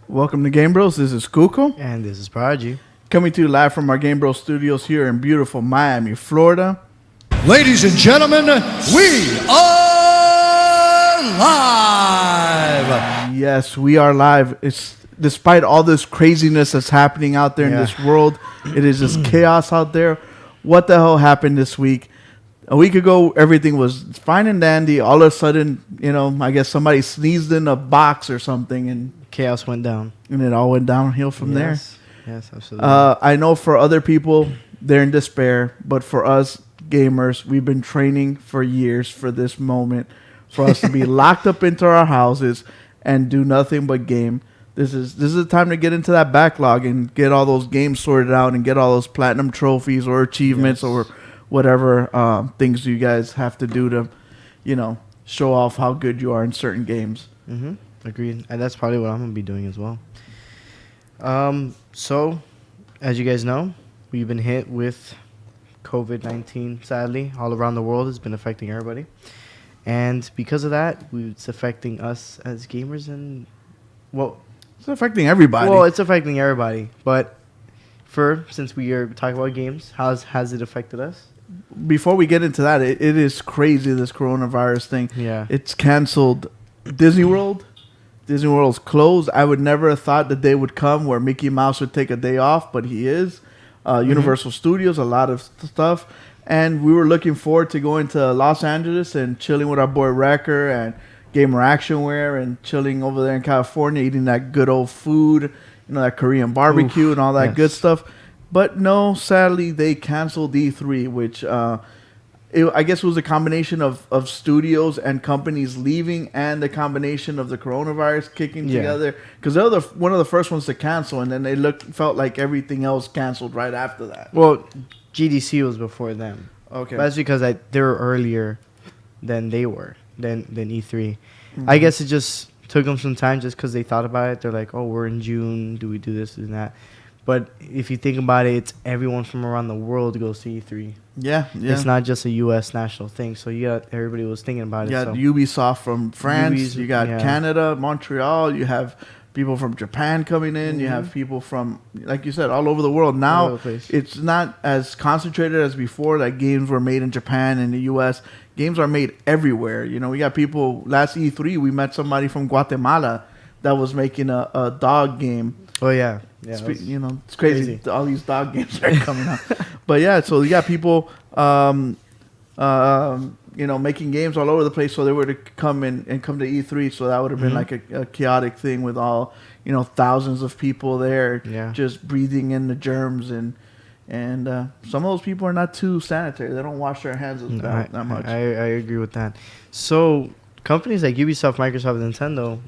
Welcome to GameBros. This is Kuko. And this is Prodigy. Coming to you live from our GameBros studios here in beautiful Miami, Florida. Ladies and gentlemen, we are live. Yes, we are live. It's despite all this craziness that's happening out there in this world. It is just chaos out there. What the hell happened this week? A week ago, everything was fine and dandy. All of a sudden, I guess somebody sneezed in a box or something, and chaos went down. And it all went downhill from there. Yes, absolutely. I know for other people, they're in despair. But for us gamers, we've been training for years for this moment. For us to be locked up into our houses and do nothing but game. This is the time to get into that backlog and get all those games sorted out and get all those platinum trophies or achievements or whatever things you guys have to do to, show off how good you are in certain games. Mm-hmm. Agreed. And that's probably what I'm going to be doing as well. So, as you guys know, we've been hit with COVID-19, sadly. All around the world. It's been affecting everybody. And because of that, it's affecting us as gamers. And, it's affecting everybody. Well, it's affecting everybody. But since we are talking about games, has it affected us? Before we get into that, it is crazy, this coronavirus thing. Yeah. It's canceled Disney World. Disney World's closed. I would never have thought the day would come where Mickey Mouse would take a day off, but he is. Universal Studios, a lot of stuff. And we were looking forward to going to Los Angeles and chilling with our boy Wrecker and Gamer Actionware and chilling over there in California, eating that good old food, that Korean barbecue and all that good stuff. But no, sadly, they canceled E3, which I guess it was a combination of studios and companies leaving and the combination of the coronavirus kicking together. Because they're one of the first ones to cancel, and then they felt like everything else canceled right after that. Well, GDC was before them. Okay. But that's because they were earlier than they were, than E3. Mm-hmm. I guess it just took them some time just because they thought about it. They're like, oh, we're in June. Do we do this and that? But if you think about it, it's everyone from around the world goes to E3. Yeah. It's not just a U.S. national thing. So everybody was thinking about it. You got Ubisoft from France. You got Canada, Montreal. You have people from Japan coming in. Mm-hmm. You have people from, like you said, all over the world. Now, it's not as concentrated as before. Like games were made in Japan and the U.S. Games are made everywhere. We got people, last E3, we met somebody from Guatemala that was making a dog game. Oh, yeah. Yeah, it's crazy. All these dog games are coming out. But yeah, so you got people, making games all over the place. So they were to come to E3. So that would have been like a chaotic thing with all, thousands of people there, just breathing in the germs. And some of those people are not too sanitary. They don't wash their hands that much. I agree with that. So companies like Ubisoft, Microsoft, and Nintendo,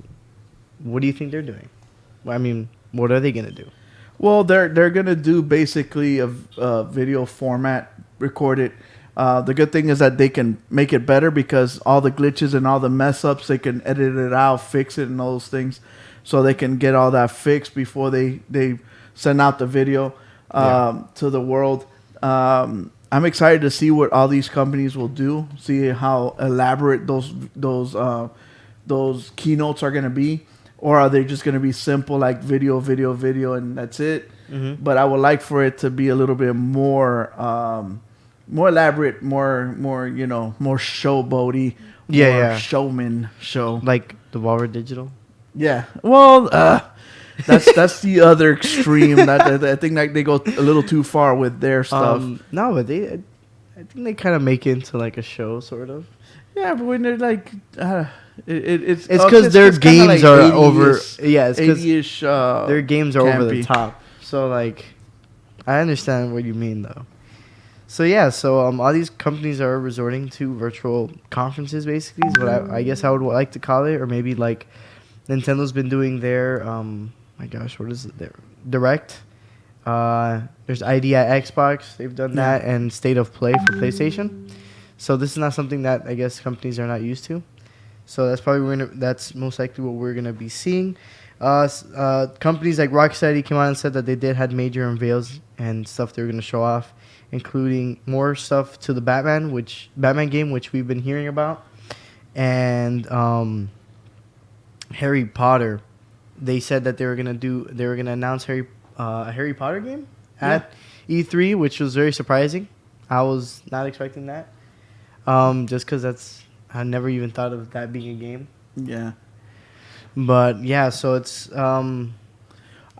what do you think they're doing? I mean, what are they going to do? Well, they're going to do basically a video format, record it. The good thing is that they can make it better because all the glitches and all the mess ups, they can edit it out, fix it and all those things. So they can get all that fixed before they send out the video to the world. I'm excited to see what all these companies will do, see how elaborate those keynotes are going to be. Or are they just going to be simple, like video, and that's it? Mm-hmm. But I would like for it to be a little bit more elaborate, more showboaty, showman show. Like the Devolver Digital? Yeah. Well, that's the other extreme. I think like they go a little too far with their stuff. No, but I think they kind of make it into like a show, sort of. Yeah, but when they're like... It's because their it's kinda games like are 80-ish over. Yeah, it's because 80-ish. their games are over the campy. top. So like, I understand what you mean though. So yeah, so all these companies are resorting to virtual conferences. Basically, is what I guess I would like to call it, or maybe like Nintendo's been doing their my gosh, what is it? Their Direct. There's ID at Xbox. They've done that, and State of Play for PlayStation. So this is not something that I guess companies are not used to. So that's probably that's most likely what we're gonna be seeing. Companies like Rocksteady came out and said that they did had major unveils and stuff they were gonna show off, including more stuff to the Batman game, which we've been hearing about, and Harry Potter. They said that they were gonna announce a Harry Potter game at E3, which was very surprising. I was not expecting that, just because I never even thought of that being a game. Yeah. But yeah, so it's I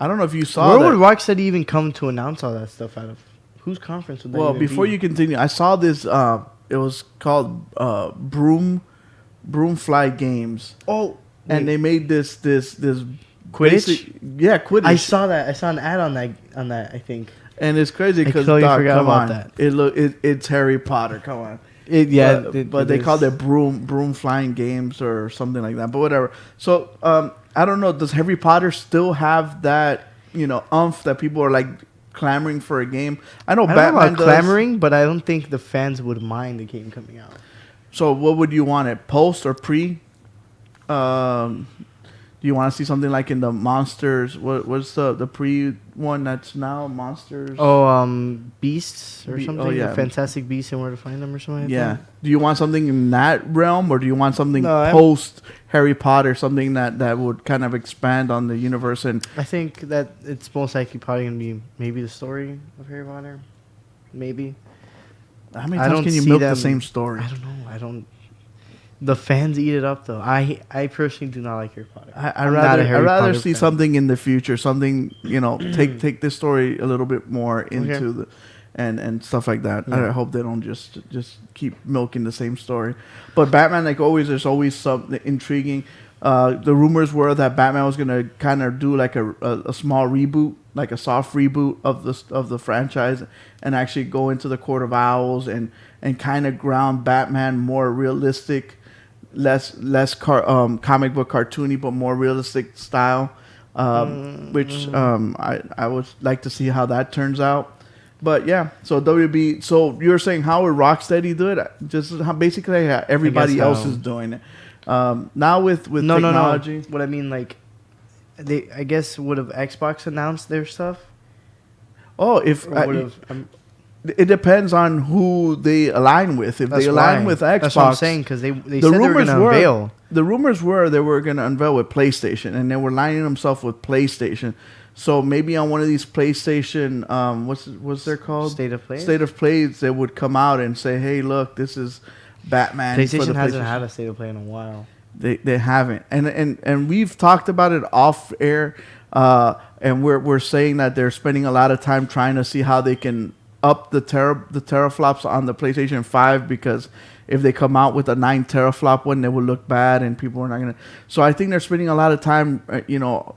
don't know if you saw where that. would Rocksteady even come to announce all that stuff out of? Whose conference would that Well, even before be? you continue, I saw this. It was called Broomfly Games. Oh, And they made this Quidditch? Yeah, Quidditch. I saw that. I saw an ad on that. I think. And it's crazy because totally forgot come about on, that. it's Harry Potter. Come on. But they called it broom flying games or something like that. But whatever. So I don't know. Does Harry Potter still have that umph that people are like clamoring for a game? I know I don't Batman know about does. clamoring, but I don't think the fans would mind the game coming out. So what would you want it, post or pre? Do you want to see something like in the Monsters? What's the pre one that's now Monsters? Oh, Beasts or something. yeah. Fantastic Beasts and Where to Find Them or something. Like Yeah. that? Do you want something in that realm, or do you want something No, post Harry Potter, something that would kind of expand on the universe? And I think that it's most likely probably gonna be maybe the story of Harry Potter, maybe. how many I times don't can you see milk the them- same story? I don't know. I don't. The fans eat it up though. I personally do not like Harry Potter. I'd I'm not a Harry rather Potter see fan. something in the future, something take this story a little bit more into the and stuff like that. Yeah. I hope they don't just keep milking the same story. But Batman, like always, there's always something intriguing. The rumors were that Batman was gonna kind of do like a small reboot, like a soft reboot of the franchise, and actually go into the Court of Owls and kind of ground Batman more realistic. Less comic book cartoony, but more realistic style, which I would like to see how that turns out. But yeah, so WB. So you're saying how would Rocksteady do it? Just how basically how everybody else is doing it. Now with technology. No. What I mean, like, I guess would have Xbox announced their stuff? Oh, if Or would have? it depends on who they align with. If they align with Xbox, that's what I'm saying, because they the said they were rumors going to unveil. The rumors were they were going to unveil with PlayStation, and they were lining themselves with PlayStation. So maybe on one of these PlayStation, what's they're called? State of Play? State of Plays, they would come out and say, "Hey, look, this is Batman." PlayStation for hasn't had a State of Play in a while. They haven't, and we've talked about it off air, and we're saying that they're spending a lot of time trying to see how they can up the teraflops on the PlayStation 5, because if they come out with a 9 teraflop one, they will look bad and people are not gonna. So I think they're spending a lot of time,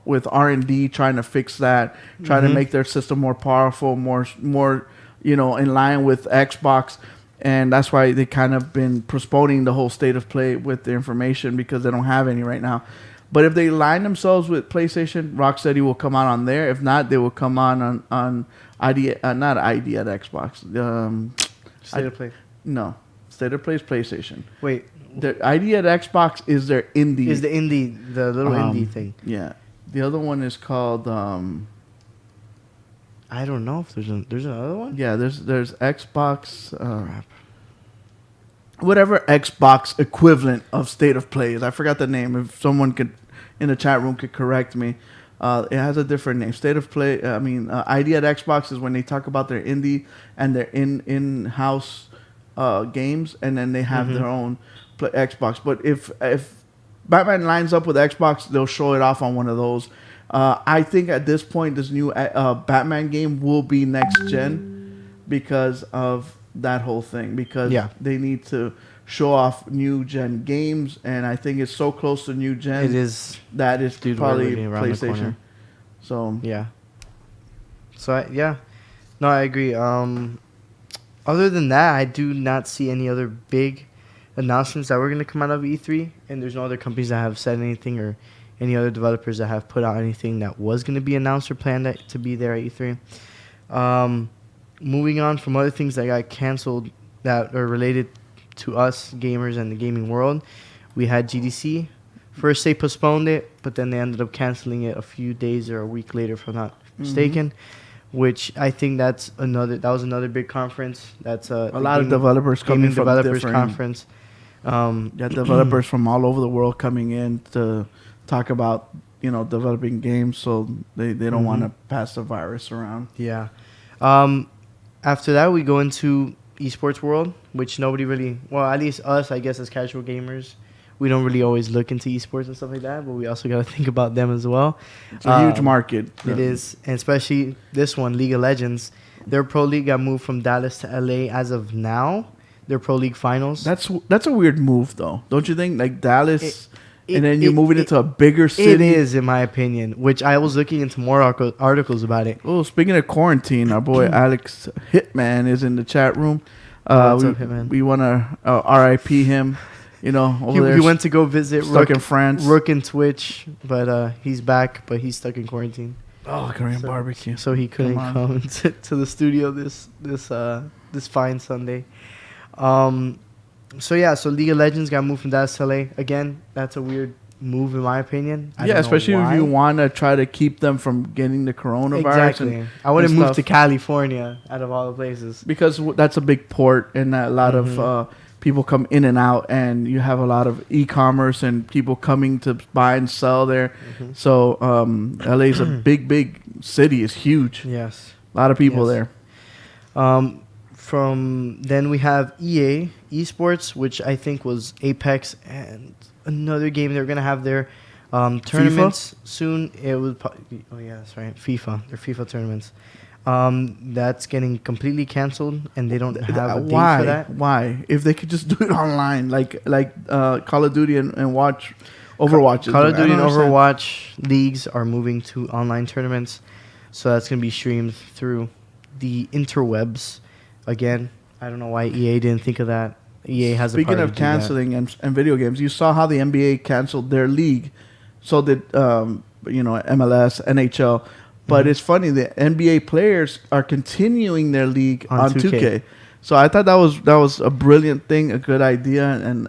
with R&D trying to fix that, trying to make their system more powerful, more in line with Xbox, and that's why they kind of been postponing the whole State of Play with the information, because they don't have any right now. But if they line themselves with PlayStation, Rocksteady will come out on there. If not, they will come on ID, not ID at Xbox. State of Play. No, State of Play is PlayStation. Wait. The ID at Xbox is their indie. Is the little indie thing. Yeah. The other one is called. I don't know if there's another one. Yeah, there's Xbox. Whatever Xbox equivalent of State of Play is. I forgot the name. If someone could in the chat room could correct me. It has a different name. State of Play. ID at Xbox is when they talk about their indie and their in-house games, and then they have their own Xbox. But if Batman lines up with Xbox, they'll show it off on one of those. I think at this point, this new Batman game will be next gen because of that whole thing. Because they need to show off new gen games, and I think it's so close to new gen. It is. That is Dude, we're probably living around the PlayStation. corner. So Yeah. So yeah, no, I agree. Other than that, I do not see any other big announcements that were going to come out of E3, and there's no other companies that have said anything or any other developers that have put out anything that was going to be announced or planned to be there at E3. Moving on from other things that got canceled that are related to us gamers and the gaming world, we had GDC. First they postponed it, but then they ended up canceling it a few days or a week later, if I'm not mistaken. Which I think that was another big conference. That's a lot of developers coming from developers different conference. Developers from all over the world coming in to talk about developing games, so they don't want to pass the virus around. Yeah. After that, we go into esports world, which nobody really, well, at least us, I guess, as casual gamers, we don't really always look into esports and stuff like that, but we also got to think about them as well. It's a huge market. It is, and especially this one, League of Legends. Their Pro League got moved from Dallas to LA as of now. Their Pro League finals. That's a weird move, though, don't you think? Like Dallas, and then you're moving it to a bigger city. It is, in my opinion, which I was looking into more articles about it. Oh, speaking of quarantine, our boy Alex Hitman is in the chat room. What's up, Hitman? We want to RIP him. Over there. He went to go visit stuck in France. Rook and Twitch, but he's back, but he's stuck in quarantine. Oh, Korean barbecue. So he couldn't come to the studio this fine Sunday. So League of Legends got moved from Dallas to LA. Again, that's a weird move in my opinion. I don't know especially why. if you want to try to keep them from getting the coronavirus. Exactly. I wouldn't move to California out of all the places. Because that's a big port, and a lot of people come in and out, and you have a lot of e-commerce and people coming to buy and sell there. So LA is a big city. It's huge. Yes. A lot of people there. From then we have EA Esports, which I think was Apex and another game they're gonna have their tournaments soon. It was that's right, FIFA. Their FIFA tournaments. That's getting completely canceled, and they don't have a date for that. Why? If they could just do it online, like Call of Duty and watch Overwatch. Call of Duty and Overwatch leagues are moving to online tournaments, so that's gonna be streamed through the interwebs. Again, I don't know why EA didn't think of that. EA has Speaking of canceling and video games, you saw how the NBA canceled their league. So did MLS, NHL. But it's funny, the NBA players are continuing their league on 2K. So I thought that was a brilliant thing, a good idea, and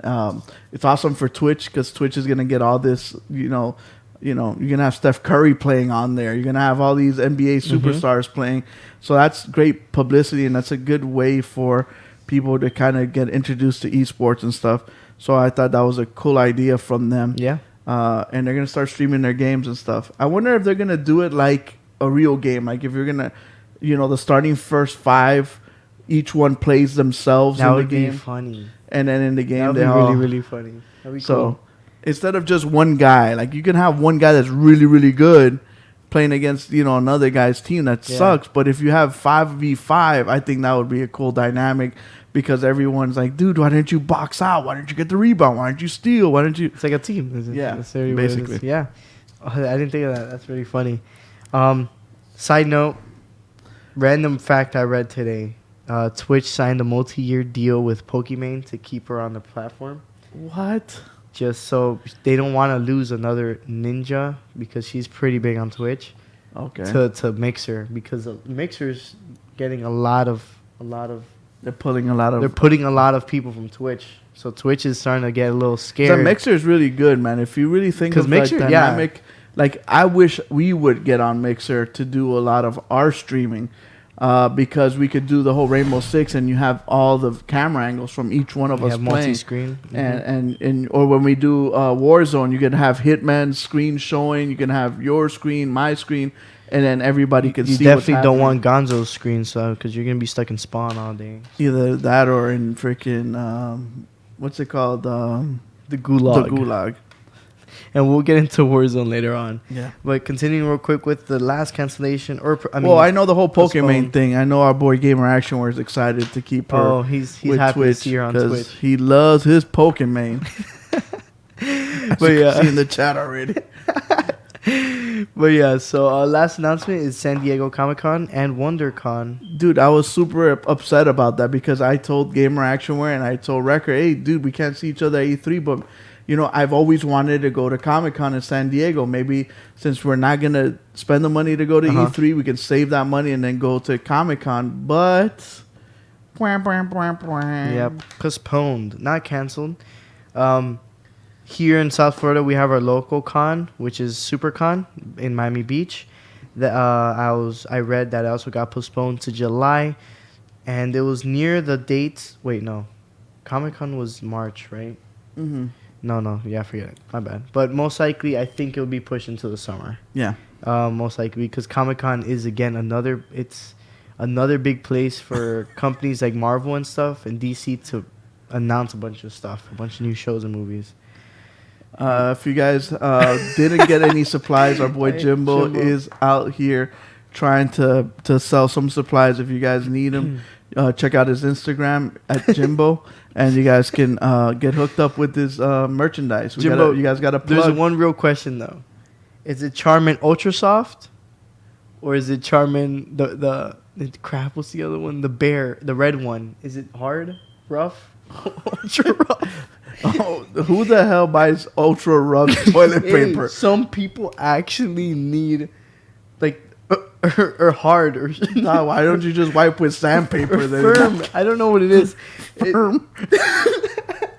it's awesome for Twitch because Twitch is gonna get all this. You're gonna have Steph Curry playing on there. You're gonna have all these NBA superstars playing. So that's great publicity, and that's a good way for people to kind of get introduced to esports and stuff. So I thought that was a cool idea from them. Yeah. And they're gonna start streaming their games and stuff. I wonder if they're gonna do it like a real game. Like if you're gonna, the starting first 5, each one plays themselves in the game. That would be funny. And then in the game, that would be really funny. That'd be cool. Instead of just one guy, like you can have one guy that's really, really good playing against, another guy's team that sucks. But if you have 5v5, I think that would be a cool dynamic because everyone's like, dude, why didn't you box out? Why didn't you get the rebound? Why didn't you steal? Why didn't you? It's like a team. Yeah, basically. Yeah. I didn't think of that. That's really funny. Side note, random fact I read today. Twitch signed a multi-year deal with Pokimane to keep her on the platform. What? Just so they don't want to lose another ninja because she's pretty big on Twitch. Okay. To Mixer because Mixer's getting a lot of. They're putting a lot of people from Twitch. So Twitch is starting to get a little scared. So Mixer is really good, man. If you really think of Mixer, like dynamic, like I wish we would get on Mixer to do a lot of our streaming. Because we could do the whole Rainbow Six, and you have all the camera angles from each one of us playing. Multi-screen, and or when we do Warzone, you can have Hitman's screen showing. You can have your screen, my screen, and then everybody can see. You definitely don't want Gonzo's screen, so because you're gonna be stuck in spawn all day. Either that or in freaking what's it called? The Gulag. The Gulag. And we'll get into Warzone later on. Yeah. But continuing real quick with the last cancellation, I know the whole Pokemon postponed. thing. I know our boy Gamer Action was excited to keep her. Oh, he's happy to see her on 'cause Twitch. He loves his Pokemon. But yeah. See in the chat already. But yeah, so last announcement is San Diego Comic-Con and WonderCon. Dude, I was super upset about that because I told Gamer Actionware and I told Record, hey, dude, we can't see each other at E3, but, you know, I've always wanted to go to Comic-Con in San Diego. Maybe since we're not going to spend the money to go to E3, we can save that money and then go to Comic-Con. But, Yep, postponed, not canceled. Here in South Florida, we have our local con, which is SuperCon in Miami Beach. I read that it also got postponed to July, and it was near the dates. Wait, no, Comic-Con was March, right? Mm-hmm. No, yeah, forget it. My bad. But most likely, I think it'll be pushed into the summer. Yeah. Most likely, because Comic-Con is again another big place for companies like Marvel and stuff and DC to announce a bunch of stuff, a bunch of new shows and movies. If you guys didn't get any supplies, our boy Jimbo is out here trying to sell some supplies. If you guys need them, check out his Instagram at Jimbo, and you guys can get hooked up with his merchandise. Jimbo, you guys got to plug. There's one real question though: is it Charmin Ultra Soft, or is it Charmin the crap? What's the other one? The bear, the red one. Is it hard, rough, ultra rough? Oh, who the hell buys ultra rough toilet paper? Some people actually need, like, or hard or. Nah, why don't you just wipe with sandpaper? Or firm. I don't know what it is. Firm.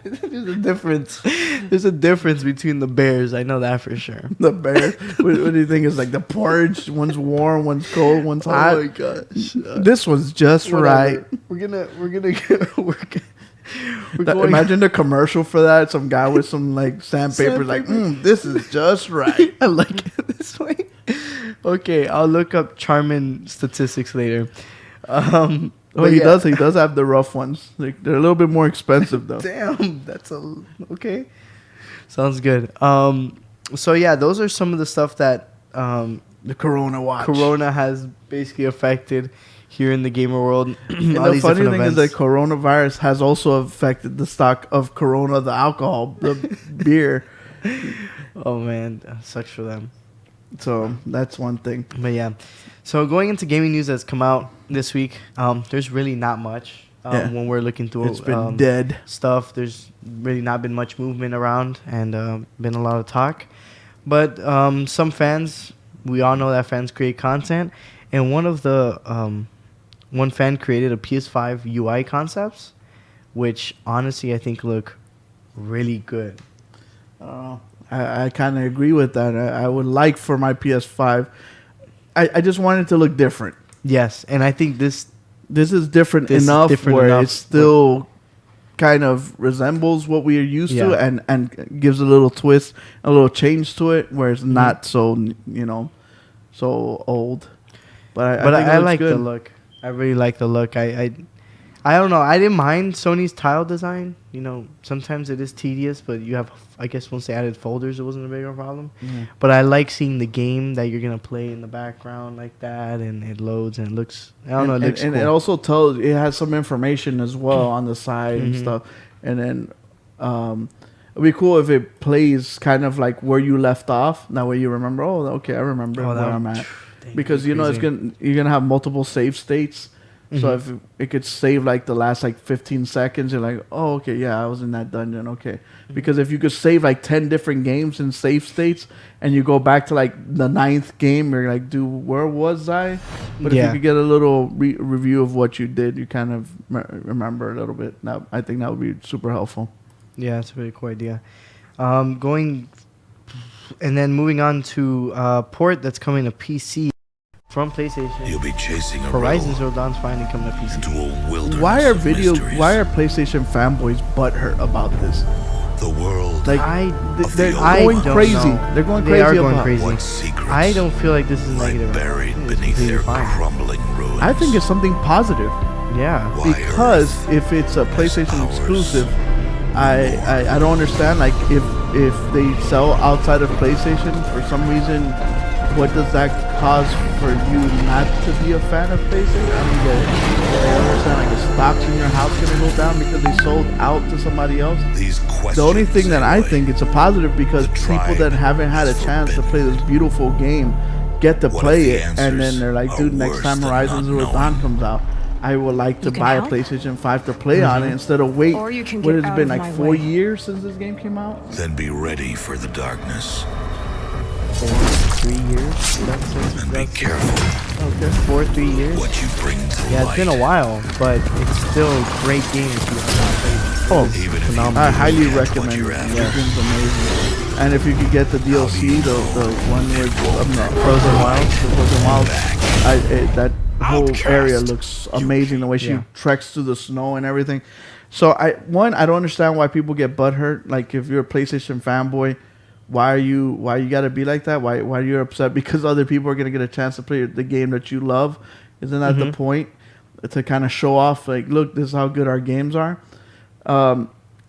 There's a difference. There's a difference between the bears. I know that for sure. The bear. What do you think is like the porridge? One's warm, one's cold, one's hot. Oh my gosh. This one's just right. We're gonna Imagine the commercial for that. Some guy with some like sandpaper, like, this is just right. I like it this way. Okay, I'll look up Charmin statistics later. He does. He does have the rough ones. Like, they're a little bit more expensive though. Damn, okay. Sounds good. So yeah, those are some of the stuff that The Corona watch. Corona has basically affected here in the gamer world. And the funny thing is that coronavirus has also affected the stock of Corona, the alcohol, the beer. Oh man, that sucks for them. So that's one thing. But yeah, so going into gaming news that's come out this week, there's really not much. When we're looking through, it's been dead stuff. There's really not been much movement around, and been a lot of talk. But some fans, we all know that fans create content, and one fan created a PS5 UI concepts, which honestly I think look really good. I kind of agree with that. I would like for my PS5. I just want it to look different. Yes, and I think this is different enough where it still kind of resembles what we are used to, and gives a little twist, a little change to it, where it's not so so old. But I like the look. I really like the look. I don't know. I didn't mind Sony's tile design. You know, sometimes it is tedious, but you have, I guess, once they added folders, it wasn't a bigger problem. Mm-hmm. But I like seeing the game that you're going to play in the background like that, and it loads, and it looks, I don't know, it looks cool. And it also tells, it has some information as well on the side and stuff. And then it'd be cool if it plays kind of like where you left off. That way you remember, oh, okay, I remember where I'm at. Because, you know, you're going to have multiple save states. So if it could save like the last like 15 seconds, you're like, oh, okay, yeah, I was in that dungeon, okay. Because if you could save like 10 different games in save states, and you go back to like the 9th game, you're like, dude, where was I? But if you could get a little review of what you did, you kind of remember a little bit. Now, I think that would be super helpful. Yeah, it's a really cool idea. Going and then moving on to port that's coming to PC. From PlayStation, you'll be chasing Horizon Zero Dawn's finally coming to PC. Why are PlayStation fanboys butthurt about this? The world, like they're going crazy. They're going crazy. They are going crazy. What secrets I don't feel like this is negative. Buried beneath their crumbling ruins. I think it's something positive. Yeah, because if it's a PlayStation exclusive, I don't understand. Like if they sell outside of PlayStation for some reason, what does that cause for you not to be a fan of PlayStation? I don't get it. I understand like the stocks in your house gonna go down because they sold out to somebody else. These questions, The only thing that I anyway. think it's a positive because The people tribe that haven't had a is chance to play forbidden. this beautiful game get to What if play the it, and then answers they're like, are dude, next worse time than Horizon not Zero knowing? Dawn comes out, I would like to You can buy a help. PlayStation 5 to play on it instead of wait. Or you can What get has it out been of like my 4 way. years since this game came out? Then be ready for the darkness 3 years. and be careful Okay. 3 years. what you bring to Yeah, light. it's been a while, but it's still a great game if you have not played it. Oh, Even if you phenomenal. I highly catch what recommend it. you're The after. game's amazing. And if you could get the DLC, the one with Frozen Wilds. the Frozen Wilds, that whole Outcast. area looks amazing. The way she Yeah. treks through the snow and everything. So I don't understand why people get butthurt. Like if you're a PlayStation fanboy, why you gotta be like that? Why are you upset because other people are gonna get a chance to play the game that you love? Isn't that the point? To kind of show off, like, look, this is how good our games are.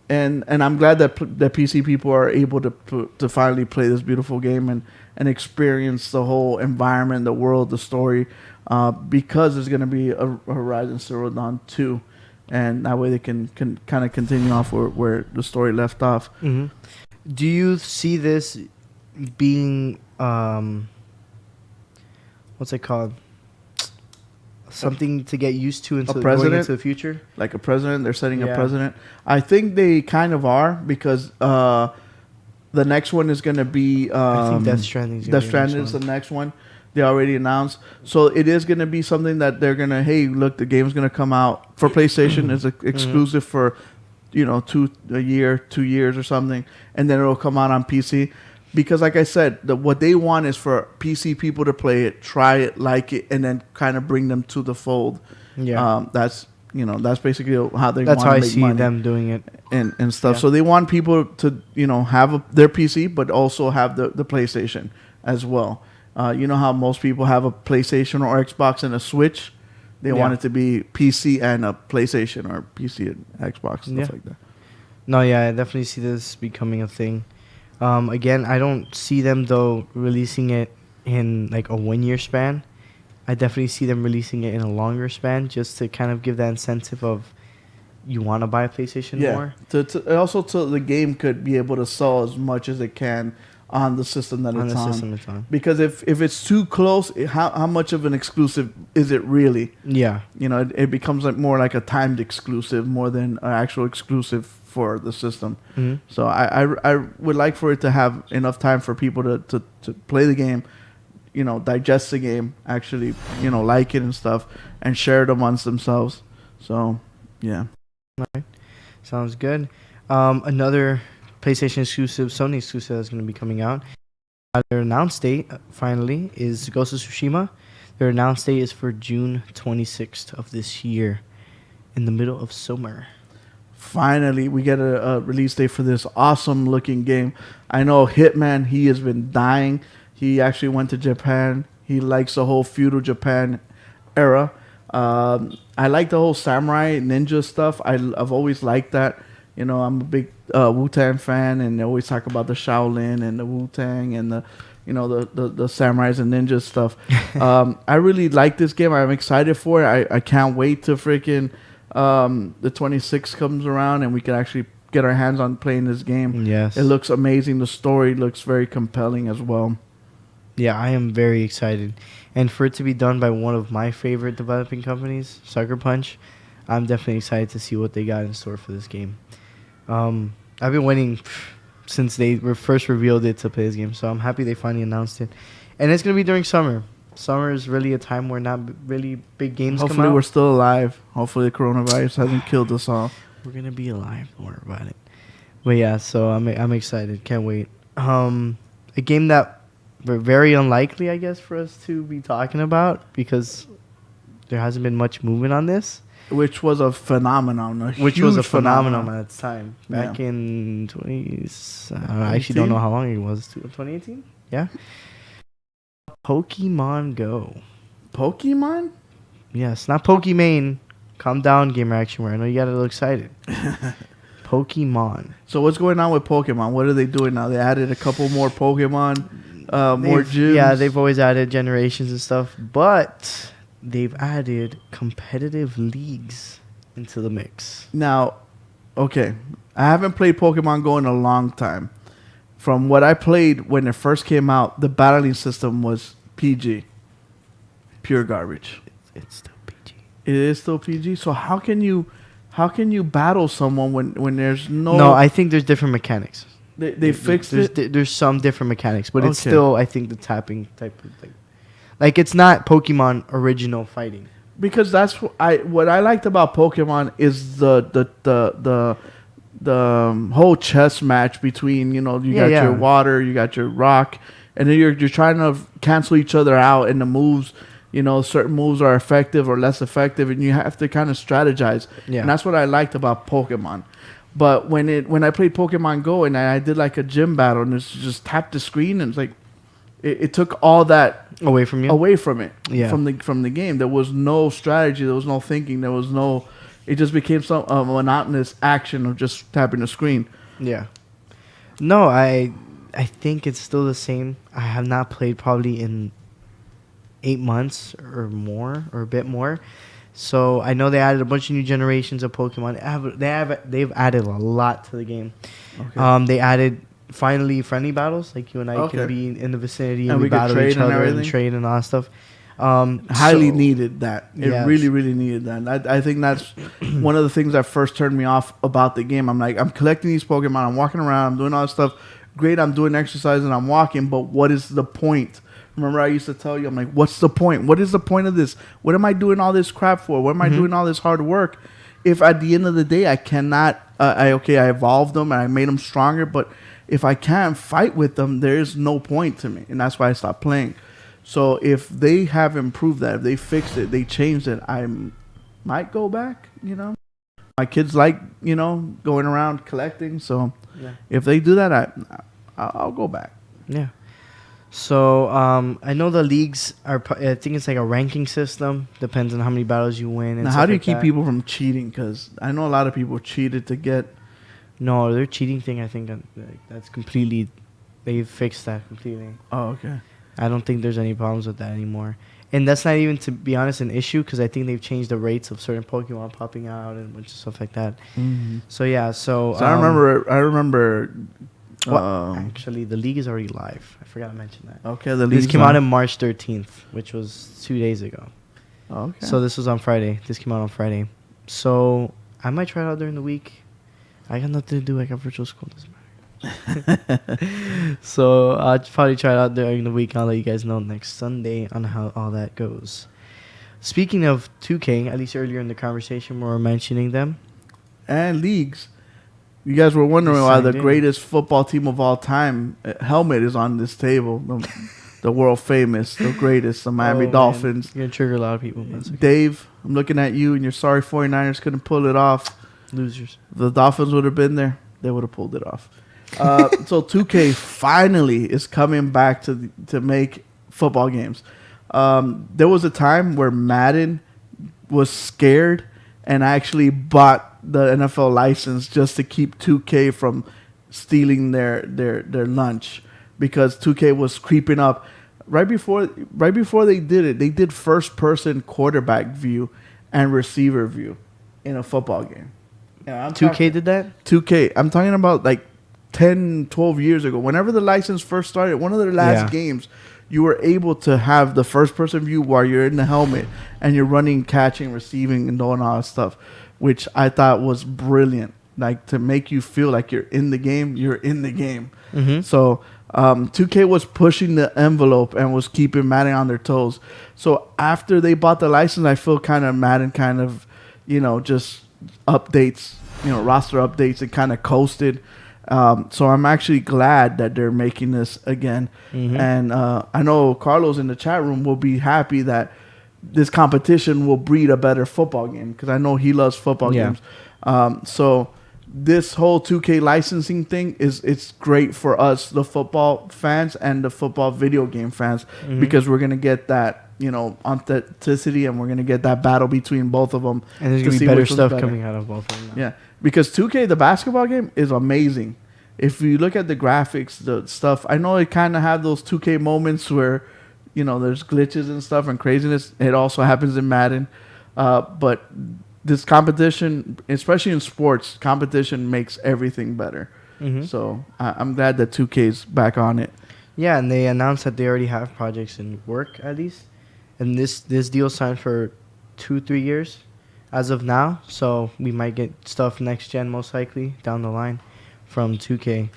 And I'm glad that that PC people are able to finally play this beautiful game and experience the whole environment, the world, the story, because there's gonna be a Horizon Zero Dawn 2, and that way they can kind of continue off where the story left off. Mm-hmm. Do you see this being what's it called? Something to get used to into going president? into the future? Like a president, they're setting a Yeah. president. I think they kind of are because the next one is gonna be I think Death Stranding is gonna Death be the next Stranding is the one. next one. They already announced, so it is gonna be something that they're gonna. Hey, look, the game's gonna come out for PlayStation. It's exclusive for, 2 years or something, and then it'll come out on PC. Because, like I said, what they want is for PC people to play it, try it, like it, and then kind of bring them to the fold. Yeah. That's basically how they. That's want how to I make see money them doing it. and stuff. Yeah. So they want people to have their PC, but also have the PlayStation as well. You know how most people have a PlayStation or Xbox and a Switch. They Yeah. want it to be PC and a PlayStation or PC and Xbox stuff Yeah. like that. No, yeah, I definitely see this becoming a thing. Again, I don't see them though releasing it in like a 1 year span. I definitely see them releasing it in a longer span just to kind of give that incentive of you want to buy a PlayStation more. Also, so the game could be able to sell as much as it can on the system that On it's the on. system it's on. Because if it's too close, how much of an exclusive is it really? Yeah. It becomes like more like a timed exclusive more than an actual exclusive for the system. Mhm. So I would like for it to have enough time for people to play the game, digest the game, actually, like it and stuff, and share it amongst themselves. So, yeah. Alright. Sounds good. Another PlayStation exclusive, Sony exclusive that's going to be coming out. Their announced date, finally, is Ghost of Tsushima. Their announced date is for June 26th of this year, in the middle of summer. Finally, we get a release date for this awesome looking game. I know Hitman, he has been dying. He actually went to Japan. He likes the whole feudal Japan era. I like the whole samurai ninja stuff. I've always liked that. I'm a big Wu-Tang fan, and they always talk about the Shaolin and the Wu-Tang and the samurais and ninjas stuff. I really like this game. I'm excited for it. I can't wait to freaking the 26th comes around and we can actually get our hands on playing this game. Yes. It looks amazing. The story looks very compelling as well. Yeah, I am very excited. And for it to be done by one of my favorite developing companies, Sucker Punch, I'm definitely excited to see what they got in store for this game. I've been waiting since they first revealed it to play this game, so I'm happy they finally announced it. And it's going to be during summer. Summer is really a time where not really big games come Hopefully out. we're still alive. Hopefully the coronavirus hasn't killed us all. We're going to be alive. Don't worry about it. But yeah, so I'm excited. Can't wait. A game that very unlikely, I guess, for us to be talking about because there hasn't been much movement on this. Which was a phenomenon. Which was a huge phenomenon at its time. Yeah. Back in I actually don't know how long it was. 2018? Yeah. Pokemon Go. Pokemon? Yes, not Pokemon. Calm down, Gamer Action, where I know you got a little excited. Pokemon. So what's going on with Pokemon? What are they doing now? They added a couple more Pokemon, more gyms. Yeah, they've always added generations and stuff, but they've added competitive leagues into the mix. Now, okay, I haven't played Pokemon Go in a long time. From what I played when it first came out, the battling system was PG. Pure garbage. It's still PG. It is still PG. So how can you battle someone when there's no? No, I think there's different mechanics. They fixed it. There's some different mechanics, but it's Okay. still, I think, the tapping type of thing. Like, it's not Pokemon original fighting. Because that's what I liked about Pokemon is the whole chess match between, you got your water, you got your rock, and then you're trying to cancel each other out, and the moves, certain moves are effective or less effective, and you have to kind of strategize. Yeah. And that's what I liked about Pokemon. But when I played Pokemon Go and I did like a gym battle and it's just tap the screen and it's like it took all that Away from you? away from it. Yeah. From the game. There was no strategy, there was no thinking, there was no. It just became some monotonous action of just tapping the screen. Yeah. No, I think it's still the same. I have not played probably in 8 months or more, or a bit more. So I know they added a bunch of new generations of Pokemon. They've added a lot to the game. Okay. They added finally friendly battles, like you and I Okay. can be in the vicinity And and we we could battle trade each and other and everything? trade and all that stuff. Highly So- needed that. It Yes. really, really needed that. I think that's one of the things that first turned me off about the game. I'm like, I'm collecting these Pokemon, I'm walking around, I'm doing all this stuff. Great, I'm doing exercise and I'm walking, but what is the point? Remember, I used to tell you, I'm like, what's the point? What is the point of this? What am I doing all this crap for? What am I doing all this hard work? If at the end of the day I cannot, I evolved them and I made them stronger, but if I can't fight with them, there is no point to me, and that's why I stopped playing. So if they have improved that, if they fixed it, they changed it, I might go back. My kids like going around collecting, so Yeah. if they do that, I'll go back. Yeah. So I know the leagues are. I think it's like a ranking system. Depends on how many battles you win. And Now, stuff how do you like keep that. people from cheating? Because I know a lot of people cheated to get. No, their cheating thing. I think that's completely. They've fixed that completely. Oh, okay. I don't think there's any problems with that anymore. And that's not even, to be honest, an issue because I think they've changed the rates of certain Pokemon popping out and a bunch of stuff like that. Mm-hmm. So yeah, so So I remember. actually, the league is already live. I forgot to mention that. Okay, the This league's came out on. on March 13th, which was 2 days ago. Oh, okay. So this was on Friday. This came out on Friday. So I might try it out during the week. I got nothing to do. I got virtual school. Doesn't matter. So I'll probably try it out during the week. I'll let you guys know next Sunday on how all that goes. Speaking of 2K, at least earlier in the conversation we were mentioning them. And leagues. You guys were wondering Yes, why I the did. greatest football team of all time, Helmet, is on this table. The world famous, the greatest, the Miami Oh, Dolphins. Man. You're going to trigger a lot of people. But it's okay. Dave, I'm looking at you, and you're sorry 49ers couldn't pull it off. Losers. If the Dolphins would have been there, they would have pulled it off. So 2K finally is coming back to make football games. There was a time where Madden was scared and actually bought the NFL license just to keep 2K from stealing their lunch, because 2K was creeping up. Right before they did it, they did first person quarterback view and receiver view in a football game. Yeah, 2K did that? 2K. I'm talking about like 10, 12 years ago. Whenever the license first started, one of their last games, you were able to have the first person view while you're in the helmet and you're running, catching, receiving, and doing all that stuff, which I thought was brilliant. Like, to make you feel like you're in the game, you're in the game. Mm-hmm. So 2K was pushing the envelope and was keeping Madden on their toes. So after they bought the license, I feel kind of Madden kind of, just updates, roster updates, and kind of coasted. So I'm actually glad that they're making this again. Mm-hmm. And I know Carlos in the chat room will be happy that this competition will breed a better football game, because I know he loves football games. So this whole 2K licensing thing it's great for us, the football fans and the football video game fans, because we're gonna get that, you know, authenticity, and we're gonna get that battle between both of them. And there's gonna be better stuff coming out of both of them now. Yeah, because 2K, the basketball game, is amazing. If you look at the graphics, the stuff, I know it kind of have those 2K moments where, you know, there's glitches and stuff and craziness. It also happens in Madden, but this competition, especially in sports, competition makes everything better. So I'm glad that 2K's back on it. Yeah, and they announced that they already have projects in work at least, and this deal signed for 2-3 years as of now. So we might get stuff next gen most likely down the line from 2K.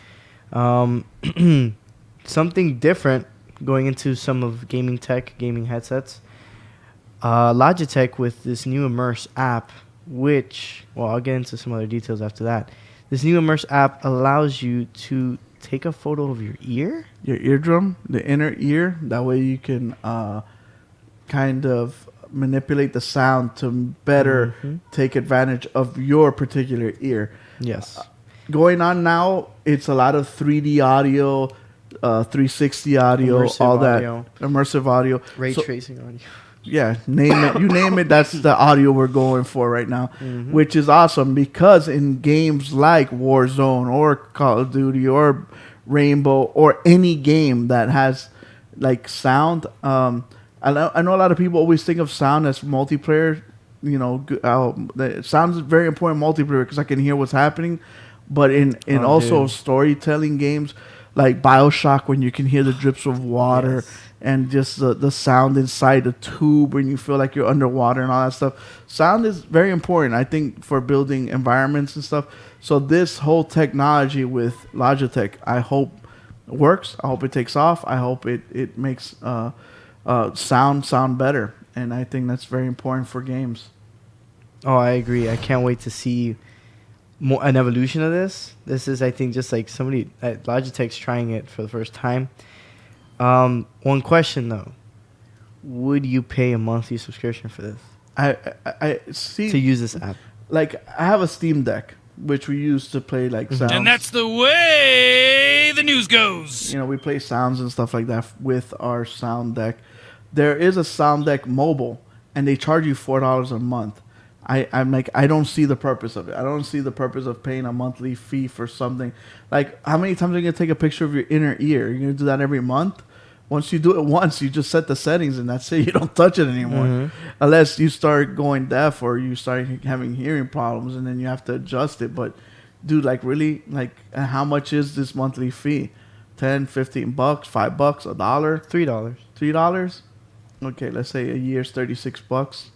Something different going into some of gaming tech, gaming headsets. Logitech with this new Immerse app, which, well, I'll get into some other details after that. This new Immerse app allows you to take a photo of your ear? Your eardrum, the inner ear. That way you can kind of manipulate the sound to better take advantage of your particular ear. Yes. Going on now, it's a lot of 3D audio, 360 audio, Immersive all audio. that. Immersive audio. Ray So- tracing audio. Yeah, name it. You name it, that's the audio we're going for right now, which is awesome because in games like Warzone or Call of Duty or Rainbow or any game that has like sound, I know a lot of people always think of sound as multiplayer. You know, sound is very important in multiplayer because I can hear what's happening, but in also storytelling games like BioShock, when you can hear the drips of water. Yes. And just the sound inside the tube when you feel like you're underwater and all that stuff. Sound is very important, I think, for building environments and stuff. So this whole technology with Logitech, I hope works. I hope it takes off. I hope it makes sound better. And I think that's very important for games. Oh, I agree. I can't wait to see an evolution of this. This is, I think, just like somebody at Logitech's trying it for the first time. One question though, would you pay a monthly subscription for this I see to use this app? Like I have a Steam Deck which we use to play like sounds. And that's the way the news goes. You know, we play sounds and stuff like that with our sound deck. There is a sound deck mobile, and they charge you $4 a month. I'm like, I don't see the purpose of it. I don't see the purpose of paying a monthly fee for something. Like, how many times are you going to take a picture of your inner ear? You're going to do that every month? Once you do it once, you just set the settings and that's it. You don't touch it anymore. Unless you start going deaf or you start having hearing problems and then you have to adjust it. But, dude, like, really? Like, how much is this monthly fee? $10, $15, $5, $1? $3. $3? Okay, let's say a year's $36.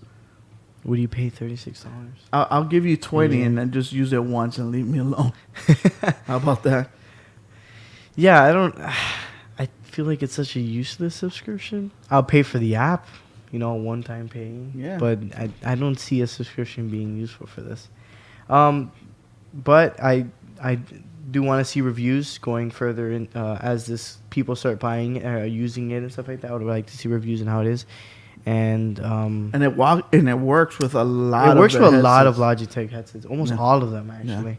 Would you pay $36? I'll give you 20 and then just use it once and leave me alone. How about that? Yeah, I feel like it's such a useless subscription. I'll pay for the app, you know, one-time paying. Yeah. But I don't see a subscription being useful for this. But I do want to see reviews going further in as people start buying it, using it and stuff like that. I would like to see reviews and how it is. And it works with a lot. It works of with the a lot of headsets. Logitech headsets, almost all of them actually,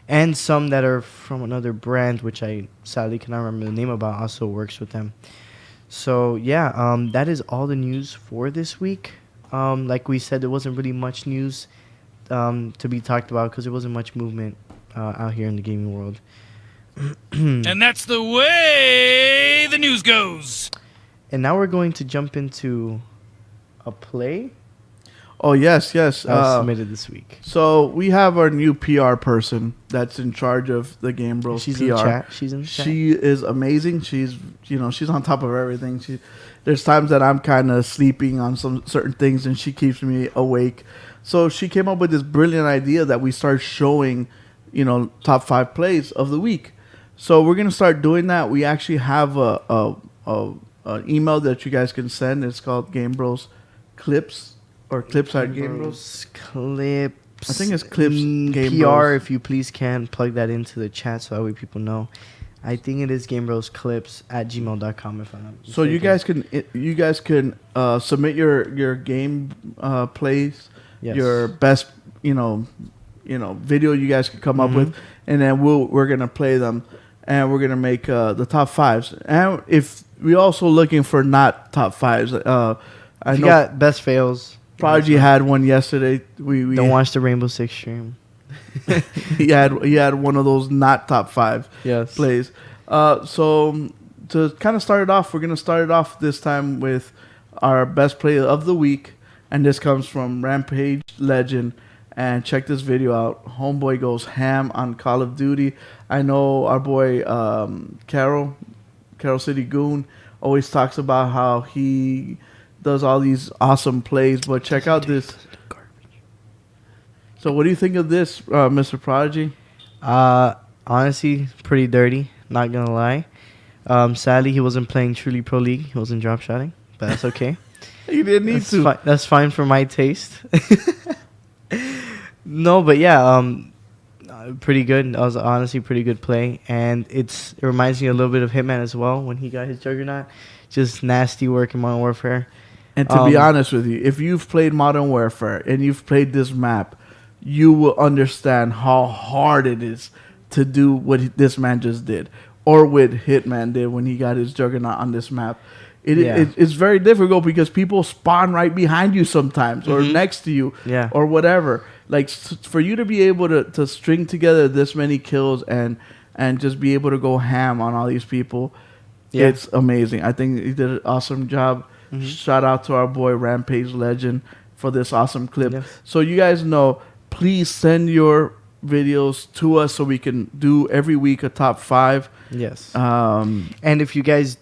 and some that are from another brand, which I sadly cannot remember the name about, also works with them. So yeah, that is all the news for this week. Like we said, there wasn't really much news to be talked about because there wasn't much movement out here in the gaming world. And that's the way the news goes. And now we're going to jump into a play Oh yes. submitted this week. So we have our new PR person that's in charge of the GameBros She's PR. in chat. She's in chat. She is amazing. She's on top of everything. There's times that I'm kind of sleeping on some certain things, and she keeps me awake. So she came up with this brilliant idea that we start showing, top 5 plays of the week. So we're gonna start doing that. We actually have a email that you guys can send. It's called GameBros Clips or Clips at GameBros. Clips. I think it's Clips Game PR, Bros. if you please can plug that into the chat so that way people know. I think it is GameBros Clips at gmail.com if I'm not mistaken. So you guys can submit your game plays, Yes. your best video you guys could come up with, and then we're gonna play them, and we're gonna make the top fives. And if we're also looking for not top fives, I You know got best fails. Prodigy had one yesterday. We Don't watch the Rainbow Six stream. he had one of those not top five Yes. plays. So to kind of start it off, we're gonna start it off this time with our best play of the week, and this comes from Rampage Legend. And check this video out. Homeboy goes ham on Call of Duty. I know our boy Carol City Goon always talks about how he does all these awesome plays, but check out this. So what do you think of this, Mr. Prodigy? Honestly, pretty dirty. Not gonna lie. Sadly, he wasn't playing truly pro league. He wasn't drop shotting, but that's okay. You didn't need to. That's fine for my taste. No, but yeah, pretty good. That was honestly pretty good play, and it reminds me a little bit of Hitman as well when he got his Juggernaut. Just nasty work in Modern Warfare. And to be honest with you, if you've played Modern Warfare and you've played this map, you will understand how hard it is to do what this man just did, or what Hitman did when he got his Juggernaut on this map. It's very difficult because people spawn right behind you sometimes, or next to you, or whatever. Like, for you to be able to string together this many kills and just be able to go ham on all these people, it's amazing. I think he did an awesome job. Shout out to our boy Rampage Legend for this awesome clip. Yes. So you guys know, please send your videos to us so we can do every week a top 5. Yes. And if you guys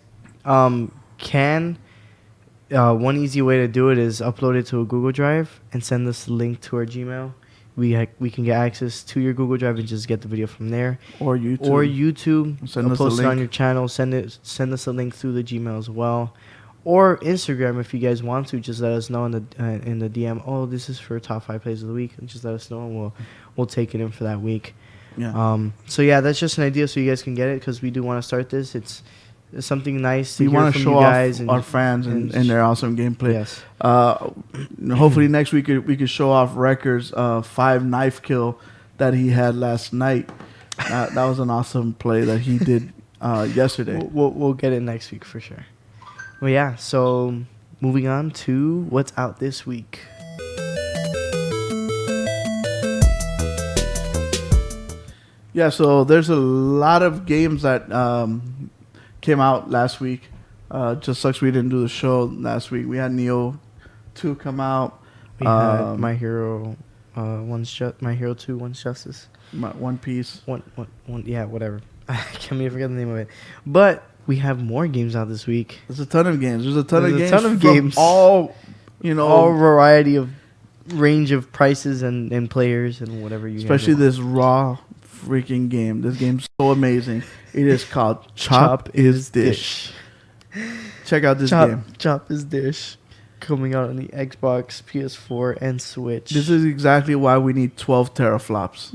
can, one easy way to do it is upload it to a Google Drive and send us a link to our Gmail. We can get access to your Google Drive and just get the video from there. Or YouTube. Send us post it on your channel. Send us a link through the Gmail as well. Or Instagram if you guys want to. Just let us know in the DM. Oh, this is for top 5 plays of the week. And just let us know, and we'll take it in for that week. Yeah. So yeah, that's just an idea so you guys can get it, because we do want to start this. It's something nice to hear from you guys off our fans and their awesome gameplay. Yes. Hopefully next week we could show off records 5 knife kill that he had last night. That was an awesome play that he did yesterday. We'll get it next week for sure. Well, yeah. So moving on to what's out this week. Yeah. So there's a lot of games that came out last week. Just sucks we didn't do the show last week. We had Neo 2 come out. We had My Hero 2 One's Justice. One Piece. One, yeah, whatever. I can't even forget the name of it. But we have more games out this week. There's a ton of games. There's a ton of games. All variety of range of prices and players and whatever you. Especially this raw freaking game. This game's so amazing. It is called Chop is Dish. Check out this game. Chop is Dish. Coming out on the Xbox, PS4, and Switch. This is exactly why we need 12 teraflops.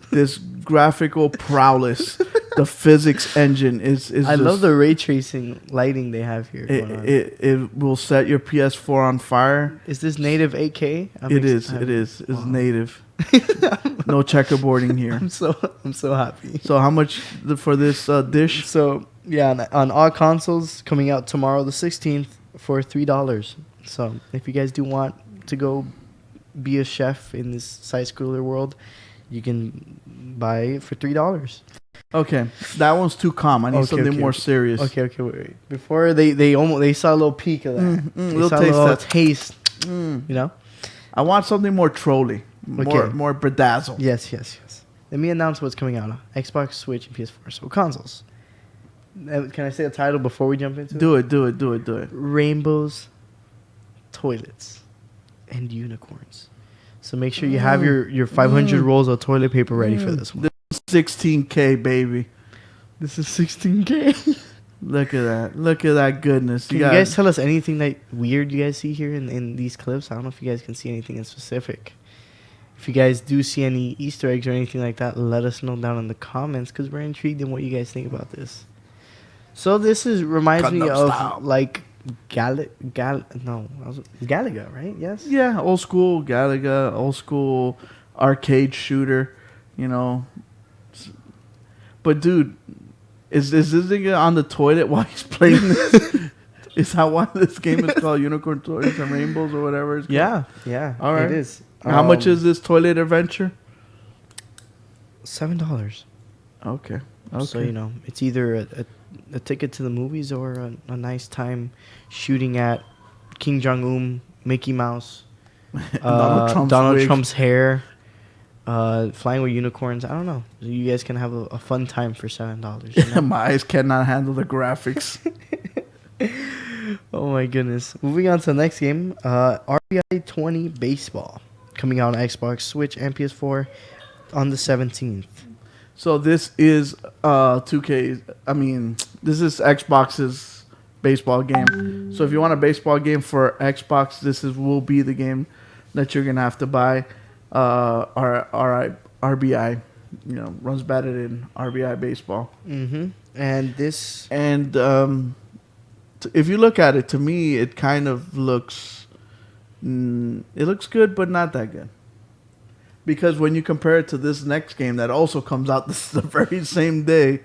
This graphical prowess, the physics engine is I love the ray tracing lighting they have here. It will set your PS4 on fire. Is this native 8K? It is. It's wow. Native. No checkerboarding here. I'm so happy. So how much for this dish? So yeah, on all consoles, coming out tomorrow the 16th for $3. So if you guys do want to go be a chef in this side scroller world, you can buy it for $3. Okay, that one's too calm. I need something more serious. Okay, wait. Before they saw a little peek of that. Little taste. You know, I want something more trolly, more bedazzle. Yes. Let me announce what's coming out: Xbox, Switch, and PS4. So consoles. Can I say a title before we jump into it? Do it. Rainbows, toilets, and unicorns. So make sure you have your 500 rolls of toilet paper ready for this one. This is 16K, baby. This is 16K. Look at that goodness. Can you guys tell us anything that weird you guys see here in these clips? I don't know if you guys can see anything in specific. If you guys do see any Easter eggs or anything like that, let us know down in the comments, because we're intrigued in what you guys think about this. So this reminds me of like Galaga, right? Yes. Yeah, old school Galaga, old school arcade shooter, you know. But dude, is this nigga on the toilet while he's playing this? Is that why this game is called Unicorn Toys and Rainbows or whatever it's called? Yeah. All right. It is. How much is this toilet adventure? $7. Okay. So, you know, it's either a ticket to the movies or a nice time shooting at King Jong-un, Mickey Mouse, Donald Trump's hair, flying with unicorns. I don't know. You guys can have a fun time for $7. You know? My eyes cannot handle the graphics. Oh, my goodness. Moving on to the next game, RBI 20 Baseball, coming out on Xbox, Switch, and PS4 on the 17th. So this is 2K. I mean, this is Xbox's baseball game. So if you want a baseball game for Xbox, will be the game that you're gonna have to buy. RBI, you know, runs batted in RBI baseball. Mm-hmm. And this, and if you look at it, to me, it kind of looks, it looks good, but not that good. Because when you compare it to this next game that also comes out the very same day,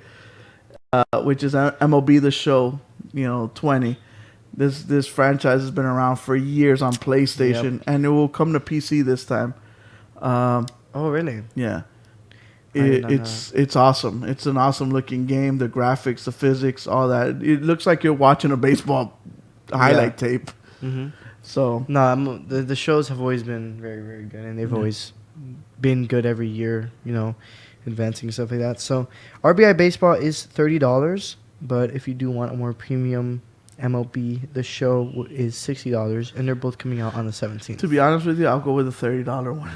which is MLB The Show, you know, 20. This franchise has been around for years on PlayStation, and it will come to PC this time. oh, really? Yeah. It's awesome. It's an awesome looking game. The graphics, the physics, all that. It looks like you're watching a baseball highlight tape. Mm-hmm. So no, the shows have always been very, very good, and they've always been good every year, you know, advancing and stuff like that. So RBI Baseball is $30, but if you do want a more premium MLB, The Show is $60, and they're both coming out on the 17th. To be honest with you, I'll go with the $30 one.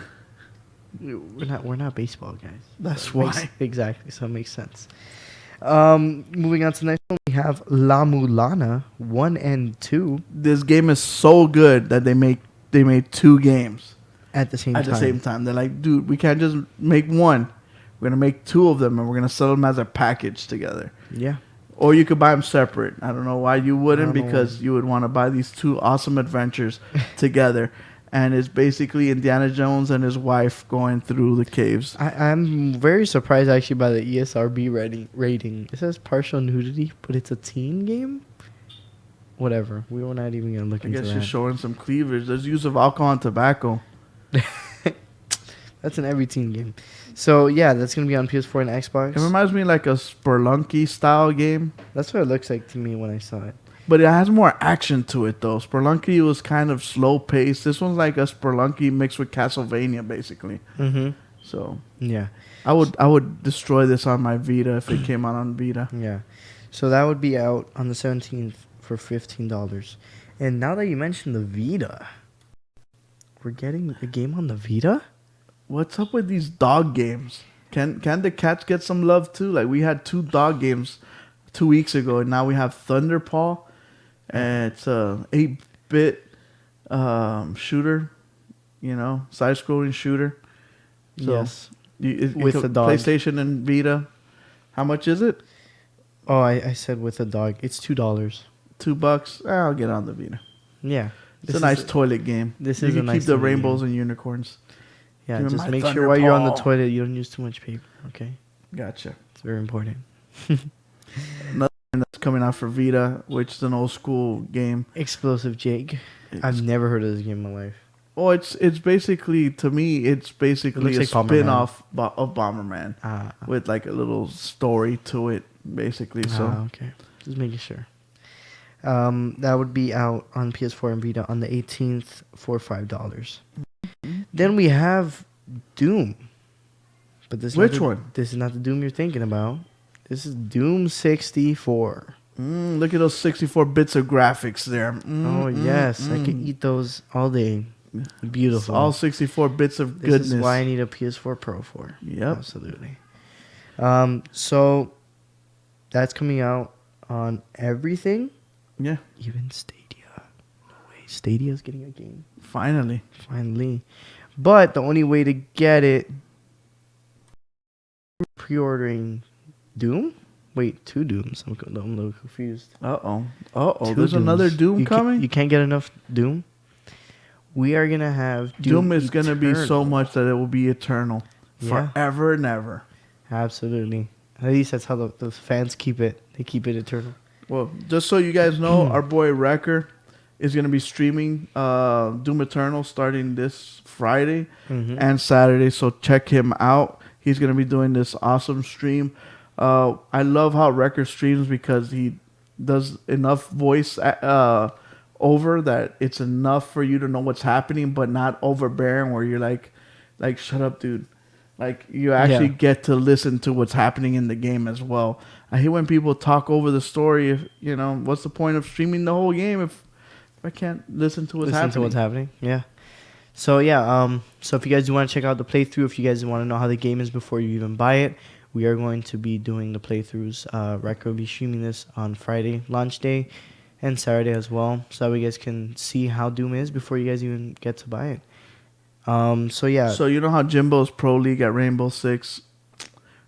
We're not baseball guys. That's so why. Exactly, so it makes sense. Moving on to the next one, we have La Mulana 1 and 2. This game is so good that they made 2 games At the same time. They're like, dude, we can't just make one. We're going to make 2 of them, and we're going to sell them as a package together. Yeah. Or you could buy them separate. I don't know why you wouldn't, because you would want to buy these 2 awesome adventures together. And it's basically Indiana Jones and his wife going through the caves. I'm very surprised, actually, by the ESRB rating. It says partial nudity, but it's a teen game? Whatever. We were not even going to look into that. I guess you're showing some cleavage. There's use of alcohol and tobacco. That's in every teen game. So, yeah, that's going to be on PS4 and Xbox. It reminds me like a Spelunky style game. That's what it looks like to me when I saw it. But it has more action to it, though. Spelunky was kind of slow paced. This one's like a Spelunky mixed with Castlevania, basically. Mm-hmm. So, yeah. I would destroy this on my Vita if it came out on Vita. Yeah. So that would be out on the 17th for $15. And now that you mentioned the Vita, we're getting a game on the Vita? What's up with these dog games? Can the cats get some love too? Like, we had 2 dog games 2 weeks ago, and now we have Thunderpaw. And it's a 8-bit shooter, you know, side-scrolling shooter. So Yes. With the dog. PlayStation and Vita. How much is it? Oh, I said with a dog. It's $2. $2. I'll get on the Vita. Yeah. It's a nice toilet game. This you is a can nice keep the toilet rainbows game. and unicorns. Yeah, Give me just my make sure while you're on the Thunderpaw. toilet, you don't use too much paper, okay? Gotcha. It's very important. Another game that's coming out for Vita, which is an old school game. Explosive Jake. I've never heard of this game in my life. Oh, it's basically, to me, it's basically a like Bomberman. spin-off of Bomberman with like a little story to it, basically. So Okay. Just making sure. That would be out on PS4 and Vita on the 18th for $5. Mm-hmm. Then we have Doom. But this Which one? This is not the Doom you're thinking about. This is Doom 64. Look at those 64 bits of graphics there. Oh, yes. I can eat those all day. Beautiful. It's all 64 bits of This goodness. is why I need a PS4 Pro for. Yep. Absolutely. So that's coming out on everything. Yeah. Even Stadia. No way. Stadia's getting a game. Finally. But the only way to get it, pre-ordering Doom? Wait, 2 Dooms. I'm a little confused. Uh-oh. 2 There's Dooms. another Doom You coming? You can't get enough Doom? we are gonna have Doom is gonna be so Eternal. much that it will be eternal, Yeah. forever and ever. Absolutely. At least that's how the fans keep it. They keep it eternal. Well, just so you guys know, our boy Wrecker is gonna be streaming Doom Eternal starting this Friday and Saturday. So check him out. He's gonna be doing this awesome stream. I love how Wrecker streams because he does enough voice over that it's enough for you to know what's happening, but not overbearing where you're like shut up, dude. Like you actually get to listen to what's happening in the game as well. I hate when people talk over the story. If you know, what's the point of streaming the whole game if I can't listen to what's happening? Yeah. So yeah, so if you guys do want to check out the playthrough, if you guys want to know how the game is before you even buy it, we are going to be doing the playthroughs. Wrecker will be streaming this on Friday, launch day, and Saturday as well, so that you guys can see how Doom is before you guys even get to buy it. So yeah. So you know how Jimbo's Pro League at Rainbow Six,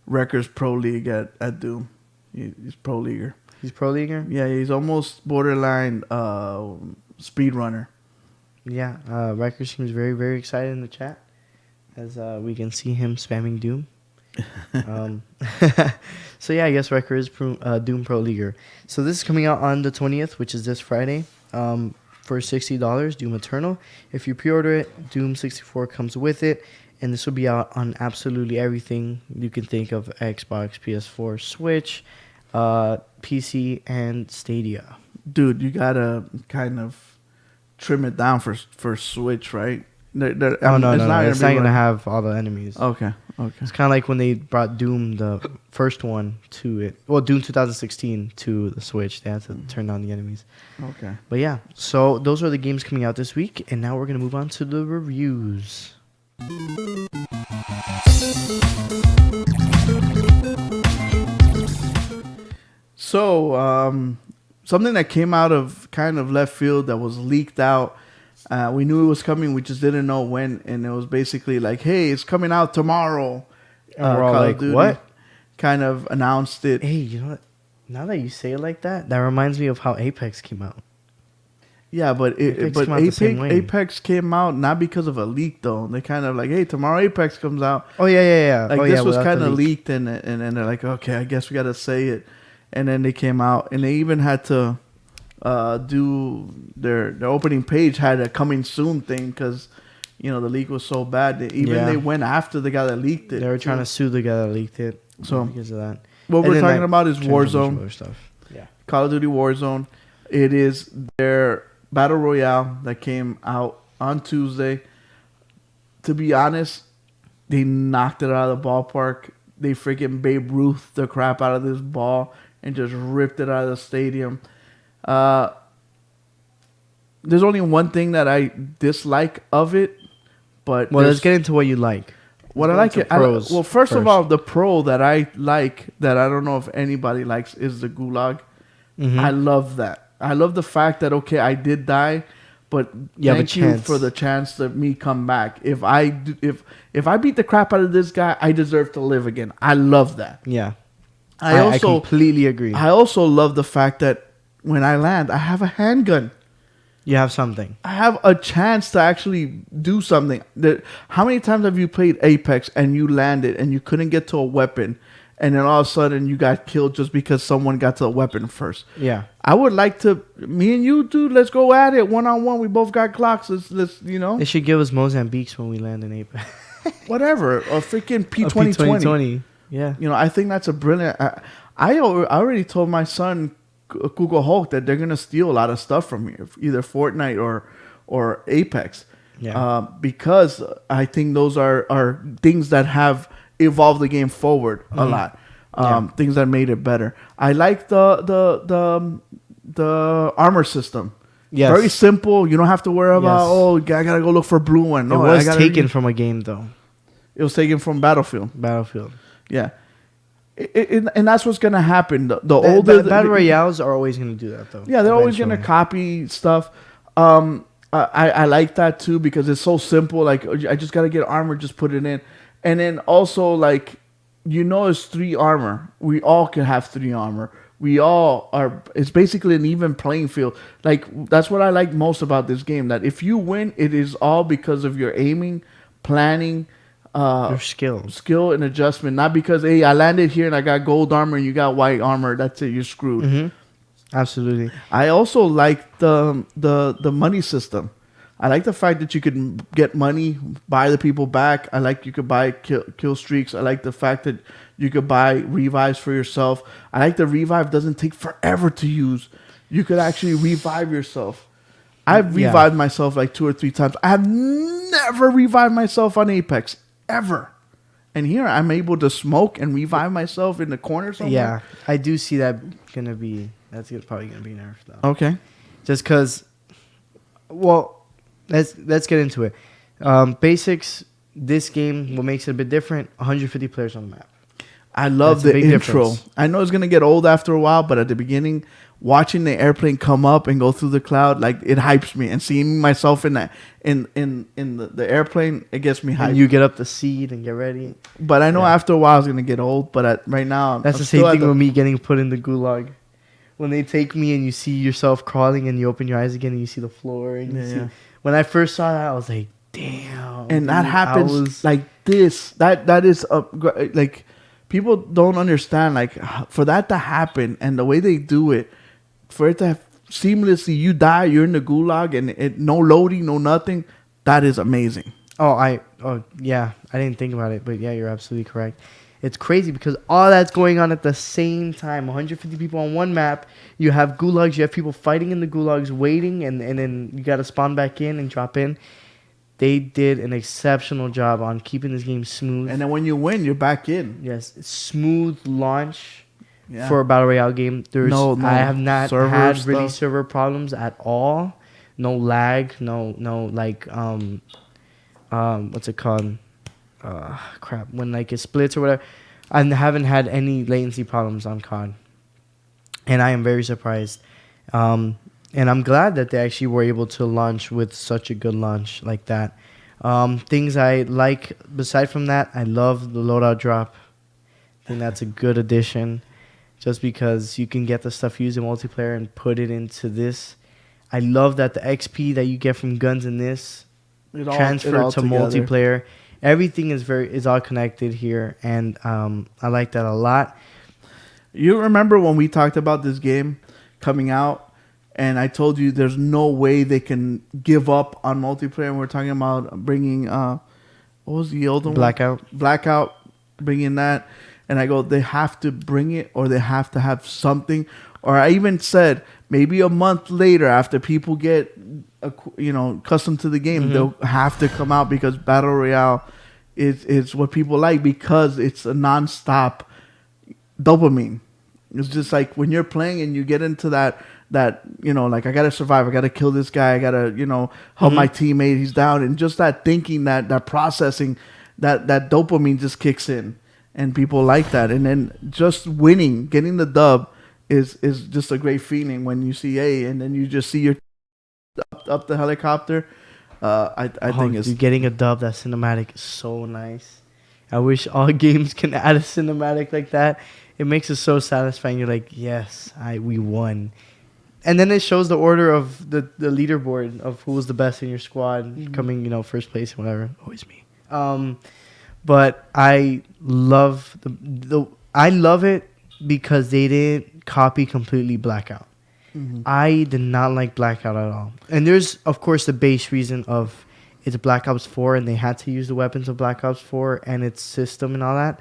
Wrecker's Pro League at Doom. He's Pro Leaguer. He's Pro Leaguer? Yeah, he's almost borderline speedrunner. Yeah, Wrecker seems very, very excited in the chat as we can see him spamming Doom. So yeah, I guess Wrecker is Doom Pro Leaguer. So this is coming out on the 20th, which is this Friday, for $60, Doom Eternal. If you pre-order it, Doom 64 comes with it, and this will be out on absolutely everything you can think of: Xbox, PS4, Switch, PC, and Stadia. Dude, you gotta kind of trim it down for Switch, right? No, it's not gonna have all the enemies. Okay. It's kind of like when they brought Doom, the first one, to it. Well, Doom 2016 to the Switch. They had to turn down the enemies. Okay. But yeah, so those are the games coming out this week, and now we're gonna move on to the reviews. So, something that came out of kind of left field that was leaked out. We knew it was coming. We just didn't know when. And it was basically like, hey, it's coming out tomorrow. And we're all Call of like, Duty what? Kind of announced it. Hey, you know what? Now that you say it like that, that reminds me of how Apex came out. Yeah, but Apex came out not because of a leak, though. They kind of like, hey, tomorrow Apex comes out. Oh, yeah. Like, this was kind of leaked, and then they're like, okay, I guess we got to say it. And then they came out, and they even had to do their opening page had a coming soon thing because, you know, the leak was so bad. They went after the guy that leaked it. They were trying to sue the guy that leaked it. So because of that. What we're talking about is Warzone. Stuff. Yeah. Call of Duty Warzone. It is their Battle Royale that came out on Tuesday. To be honest, they knocked it out of the ballpark. They freaking Babe Ruth the crap out of this ball and just ripped it out of the stadium. There's only one thing that I dislike of it, but let's get into what you like. What I like it. First of all, the pro that I like that I don't know if anybody likes is the Gulag. Mm-hmm. I love that. I love the fact that I did die, but thank you for the chance to me come back. If I beat the crap out of this guy, I deserve to live again. I love that. Yeah, I completely agree. I also love the fact that when I land, I have a handgun. You have something. I have a chance to actually do something. How many times have you played Apex and you landed and you couldn't get to a weapon, and then all of a sudden you got killed just because someone got to a weapon first? Yeah. I would like to. Me and you, dude. Let's go at it 1-on-1. We both got Glocks. Let's you know. They should give us Mozambiques when we land in Apex. Whatever. A freaking P2020. Yeah. You know, I think that's a brilliant. I already told my son, Google Hulk, that they're gonna steal a lot of stuff from here, either Fortnite or Apex, because I think those are things that have evolved the game forward a lot, things that made it better. I like the armor system. Yes. Very simple. You don't have to worry about I gotta go look for blue one. No, it was taken from a game though. It was taken from Battlefield. Yeah. And that's what's gonna happen. The older battle royales are always gonna do that though. Yeah, they're always gonna copy stuff. I like that too because it's so simple. Like I just gotta get armor, just put it in, and then also like it's 3 armor. We all can have 3 armor. we all are. It's basically an even playing field. Like that's what I like most about this game. That if you win, it is all because of your aiming, planning, Your skills. skill and adjustment. Not because hey, I landed here and I got gold armor and you got white armor. That's it. You're screwed. Mm-hmm. Absolutely. I also like the money system. I like the fact that you could get money, buy the people back. I like you could buy kill streaks. I like the fact that you could buy revives for yourself. I like the revive doesn't take forever to use. You could actually revive yourself. I've revived myself like 2 or 3 times. I have never revived myself on Apex ever. And here I'm able to smoke and revive myself in the corner somewhere. Yeah, I do see that probably gonna be nerfed though. Okay. Just because, well, let's get into it. Basics. This game, what makes it a bit different? 150 players on the map. I love That's a the big intro. difference. I know it's gonna get old after a while, but at the beginning, watching the airplane come up and go through the cloud, like it hypes me. And seeing myself in that in the airplane, it gets me hyped. And you get up the seat and get ready. But I know after a while it's gonna get old. But right now, That's I'm the same still at thing with me getting put in the gulag. When they take me and you see yourself crawling and you open your eyes again and you see the floor and you see. Yeah. When I first saw that, I was like, "Damn!" And that dude, happens like this. That is like people don't understand. Like for that to happen and the way they do it, for it to seamlessly, you die, you're in the gulag, and no loading, no nothing. That is amazing. Oh yeah, I didn't think about it, but yeah, you're absolutely correct. It's crazy because all that's going on at the same time. 150 people on one map. You have gulags. You have people fighting in the gulags, waiting, and then you got to spawn back in and drop in. They did an exceptional job on keeping this game smooth. And then when you win, you're back in. Yes, smooth launch Yeah. for a battle royale game. No, I have not server had really stuff. server problems at all. No lag. No like what's it called? Crap. When like it splits or whatever. I haven't had any latency problems on COD, and I am very surprised. And I'm glad that they actually were able to launch with such a good launch like that. Things I like beside from that, I love the loadout drop. I think that's a good addition, just because you can get the stuff used in multiplayer and put it into this. I love that the XP that you get from guns in this transfer to multiplayer. Everything is all connected here, and I like that a lot. You remember when we talked about this game coming out, and I told you there's no way they can give up on multiplayer. And we're talking about bringing what was the older one? Blackout, bringing that. And I go, they have to bring it, or they have to have something. Or I even said maybe a month later, after people get accustomed to the game, they'll have to come out, because Battle Royale is what people like, because it's a nonstop dopamine. It's just like when you're playing and you get into that like I gotta survive, I gotta kill this guy, I gotta help my teammate, he's down, and just that thinking, that processing, that dopamine just kicks in, and people like that. And then just winning, getting the dub is just a great feeling when you see and then you just see your up the helicopter. I think it's getting a dub, that cinematic is so nice. I wish all games can add a cinematic like that. It makes it so satisfying. You're like, yes, we won. And then it shows the order of the leaderboard of who was the best in your squad, coming, first place and whatever. Always me. But I love I love it because they didn't copy completely Blackout. I did not like Blackout at all. And there's, of course, the base reason of it's Black Ops 4 and they had to use the weapons of Black Ops 4 and its system and all that.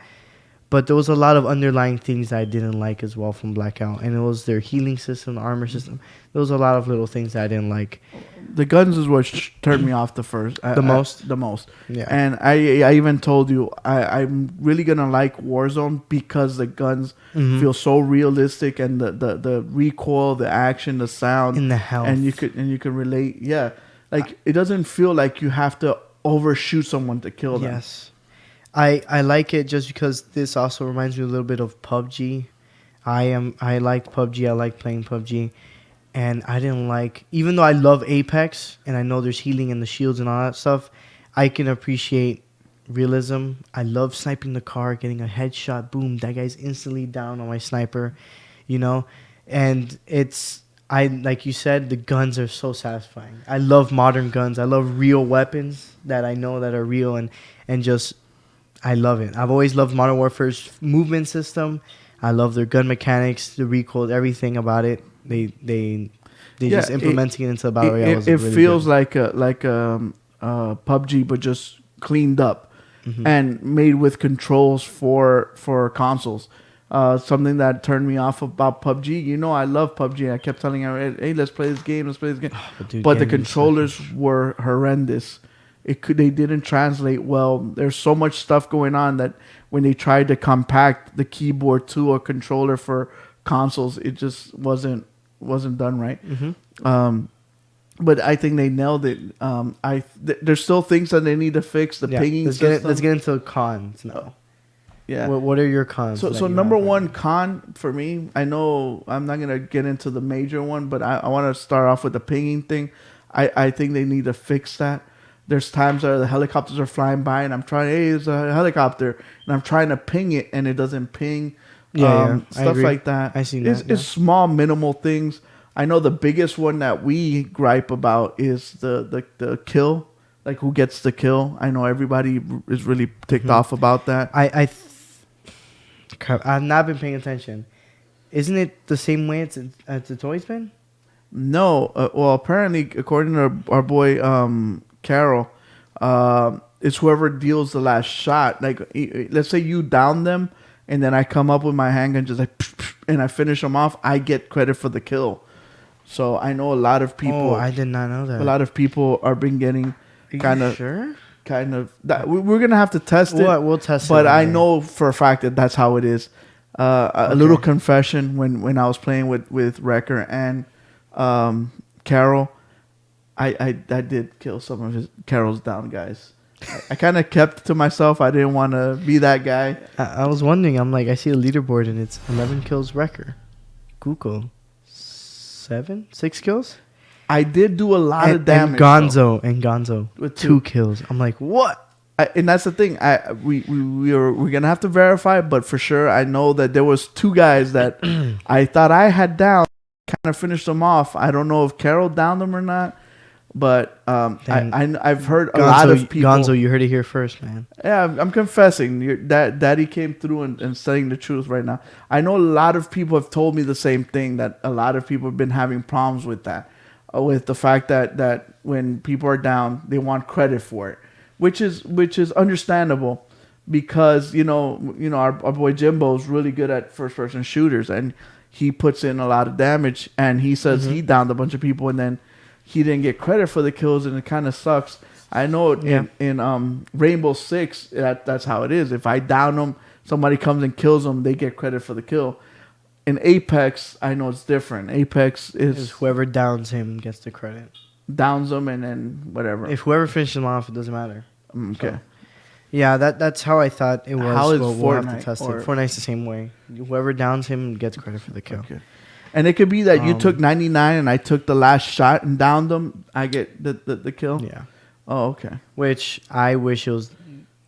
But there was a lot of underlying things that I didn't like as well from Blackout. And it was their healing system, the armor system. There was a lot of little things that I didn't like. The guns is what turned me off the most. Yeah. And I even told you I'm really gonna like Warzone because the guns feel so realistic, and the recoil, the action, the sound, and the health, and you can relate. Yeah, like it doesn't feel like you have to overshoot someone to kill them. Yes, I like it just because this also reminds me a little bit of PUBG. I liked PUBG. I like playing PUBG. And I didn't like, even though I love Apex and I know there's healing and the shields and all that stuff, I can appreciate realism. I love sniping the car, getting a headshot, boom, that guy's instantly down on my sniper. you know, and like you said, the guns are so satisfying. I love modern guns. I love real weapons that I know that are real, and just I love it. I've always loved Modern Warfare's movement system. I love their gun mechanics, the recoil, everything about it. They just implementing it into the battle royale. It really feels good. like PUBG, but just cleaned up and made with controls for consoles. Something that turned me off about PUBG. You know, I love PUBG. I kept telling her, "Hey, let's play this game. Let's play this game." But the controllers were horrendous. They didn't translate well. There's so much stuff going on that when they tried to compact the keyboard to a controller for consoles, it just wasn't done right. But I think they nailed it. There's still things that they need to fix. The pinging system. Let's get into cons now. Yeah. What are your cons? So number one con for me, I know I'm not gonna get into the major one, but I want to start off with the pinging thing. I think they need to fix that. There's times where the helicopters are flying by and I'm trying, hey, there's a helicopter, and I'm trying to ping it and it doesn't ping. Stuff like that. I seen that. It's small, minimal things. I know the biggest one that we gripe about is the kill, like who gets the kill. I know everybody is really ticked off about that. I've not been paying attention. Isn't it the same way it's always been? No. Well, apparently, according to our boy Carol, it's whoever deals the last shot. Like, let's say you down them, and then I come up with my handgun, just like, and I finish them off. I get credit for the kill. So I know a lot of people. Oh, I did not know that. A lot of people are been getting kind of. Sure? Kind of. We're gonna have to test it. We'll test it. But I know for a fact that that's how it is. A little confession: when I was playing with Wrecker and Carol, I did kill some of Carol's down guys. I kind of kept to myself. I didn't want to be that guy. I was wondering. I'm like, I see a leaderboard and it's 11 kills Wrecker. Google 6 kills. I did do a lot of damage. And Gonzo with 2 kills. I'm like, what? And that's the thing. We're gonna have to verify, but for sure, I know that there was 2 guys that I thought I had down. Kind of finished them off. I don't know if Carol downed them or not, but I've heard a lot of people. Gonzo, you heard it here first, man. Yeah, I'm confessing. Daddy came through and saying the truth right now. I know a lot of people have told me the same thing, that a lot of people have been having problems with that. With the fact that when people are down, they want credit for it, which is understandable, because you know our boy Jimbo is really good at first person shooters, and he puts in a lot of damage, and he says he downed a bunch of people, and then he didn't get credit for the kills, and it kind of sucks. I know in Rainbow Six that's how it is. If I down them, somebody comes and kills them, they get credit for the kill. In Apex, I know it's different. Apex is whoever downs him gets the credit. Downs them and then whatever. If whoever finishes him off, it doesn't matter. Okay. So, yeah, that's how I thought it was. How is we'll have to test it. Fortnite's the same way. Whoever downs him gets credit for the kill. Okay. And it could be that you took 99 and I took the last shot and downed them. I get the kill. Yeah. Oh, okay. Which I wish it was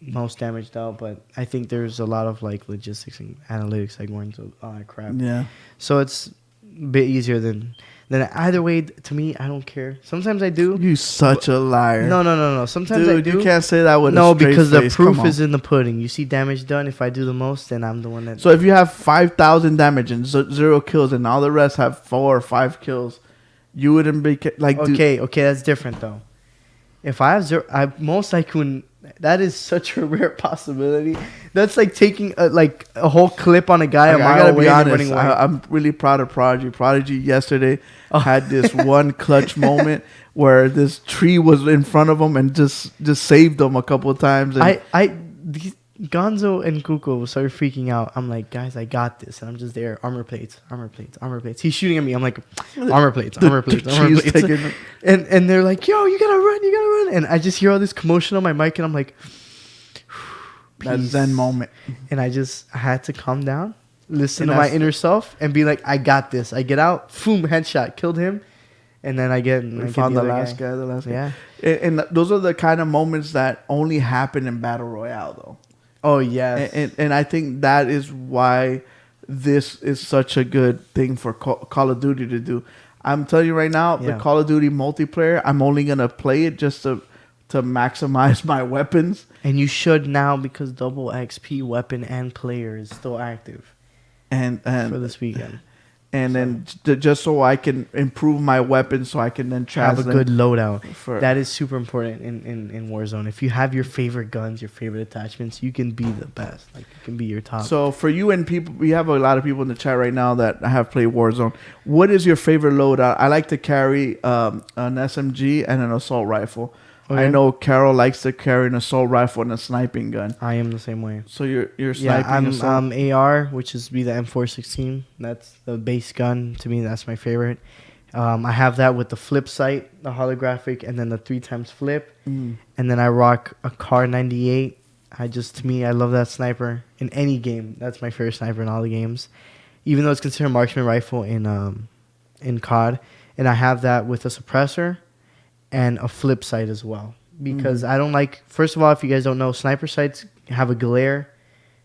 most damaged out, but I think there's a lot of like logistics and analytics that go into all that crap. Yeah. So it's a bit easier than either way. To me, I don't care. Sometimes I do. You such a liar. No. Sometimes I do. You can't say that with no, a straight because face. the proof is in the pudding. You see damage done. If I do the most, then I'm the one that. So if you have 5,000 damage and 0 kills, and all the rest have 4 or 5 kills, you wouldn't be like. Okay, that's different though. If I have 0, I most likely wouldn't. That is such a rare possibility. That's like taking a whole clip on a guy a mile away and running away. I'm really proud of Prodigy. Prodigy yesterday had this one clutch moment where this tree was in front of him and just saved him a couple of times. And Gonzo and Kuko started freaking out. I'm like, guys, I got this. And I'm just there. Armor plates. He's shooting at me. I'm like, armor plates. And they're like, yo, you gotta run. And I just hear all this commotion on my mic, and I'm like, that Zen moment. And I had to calm down, listen to my inner self, and be like, I got this. I get out, boom, headshot, killed him. And then I found the last guy. Yeah. And those are the kind of moments that only happen in Battle Royale, though. Oh, yeah. And I think that is why this is such a good thing for Call of Duty to do. I'm telling you right now, the Yeah. Call of Duty multiplayer, I'm only gonna play it just to maximize my weapons. And you should now because double XP weapon and player is still active And for this weekend. and then just so I can improve my weapons, so I can then Have a translate good loadout. for That is super important in Warzone. If you have your favorite guns, your favorite attachments, you can be the best. Like you can be your top. So for you and people, we have a lot of people in the chat right now that have played Warzone. What is your favorite loadout? I like to carry an SMG and an assault rifle. Okay. I know Carol likes to carry an assault rifle and a sniping gun. I am the same way. So you're Yeah, sniping assault? I'm AR, which is be the M416. That's the base gun. To me, that's my favorite. I have that with the flip sight, the holographic, and then the 3x flip. Mm. And then I rock a Car 98. To me, I love that sniper in any game. That's my favorite sniper in all the games, even though it's considered marksman rifle in COD. And I have that with a suppressor and a flip sight as well, because I don't like. First of all, if you guys don't know, sniper sights have a glare.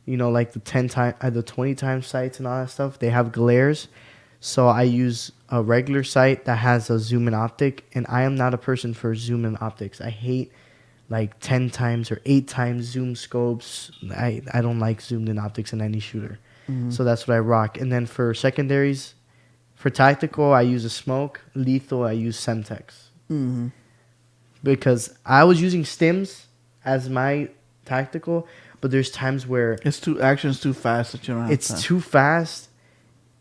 You know, like the 20 times sights and all that stuff. They have glares. So I use a regular sight that has a zoom in optic, and I am not a person for zoom in optics. I hate like 10 times or 8 times zoom scopes. I don't like zoomed in optics in any shooter. So that's what I rock. And then for secondaries, for tactical, I use a smoke. Lethal, I use Semtex. Mm-hmm. Because I was using stims as my tactical, but there's times where It's action's too fast that you don't have it's time. too fast.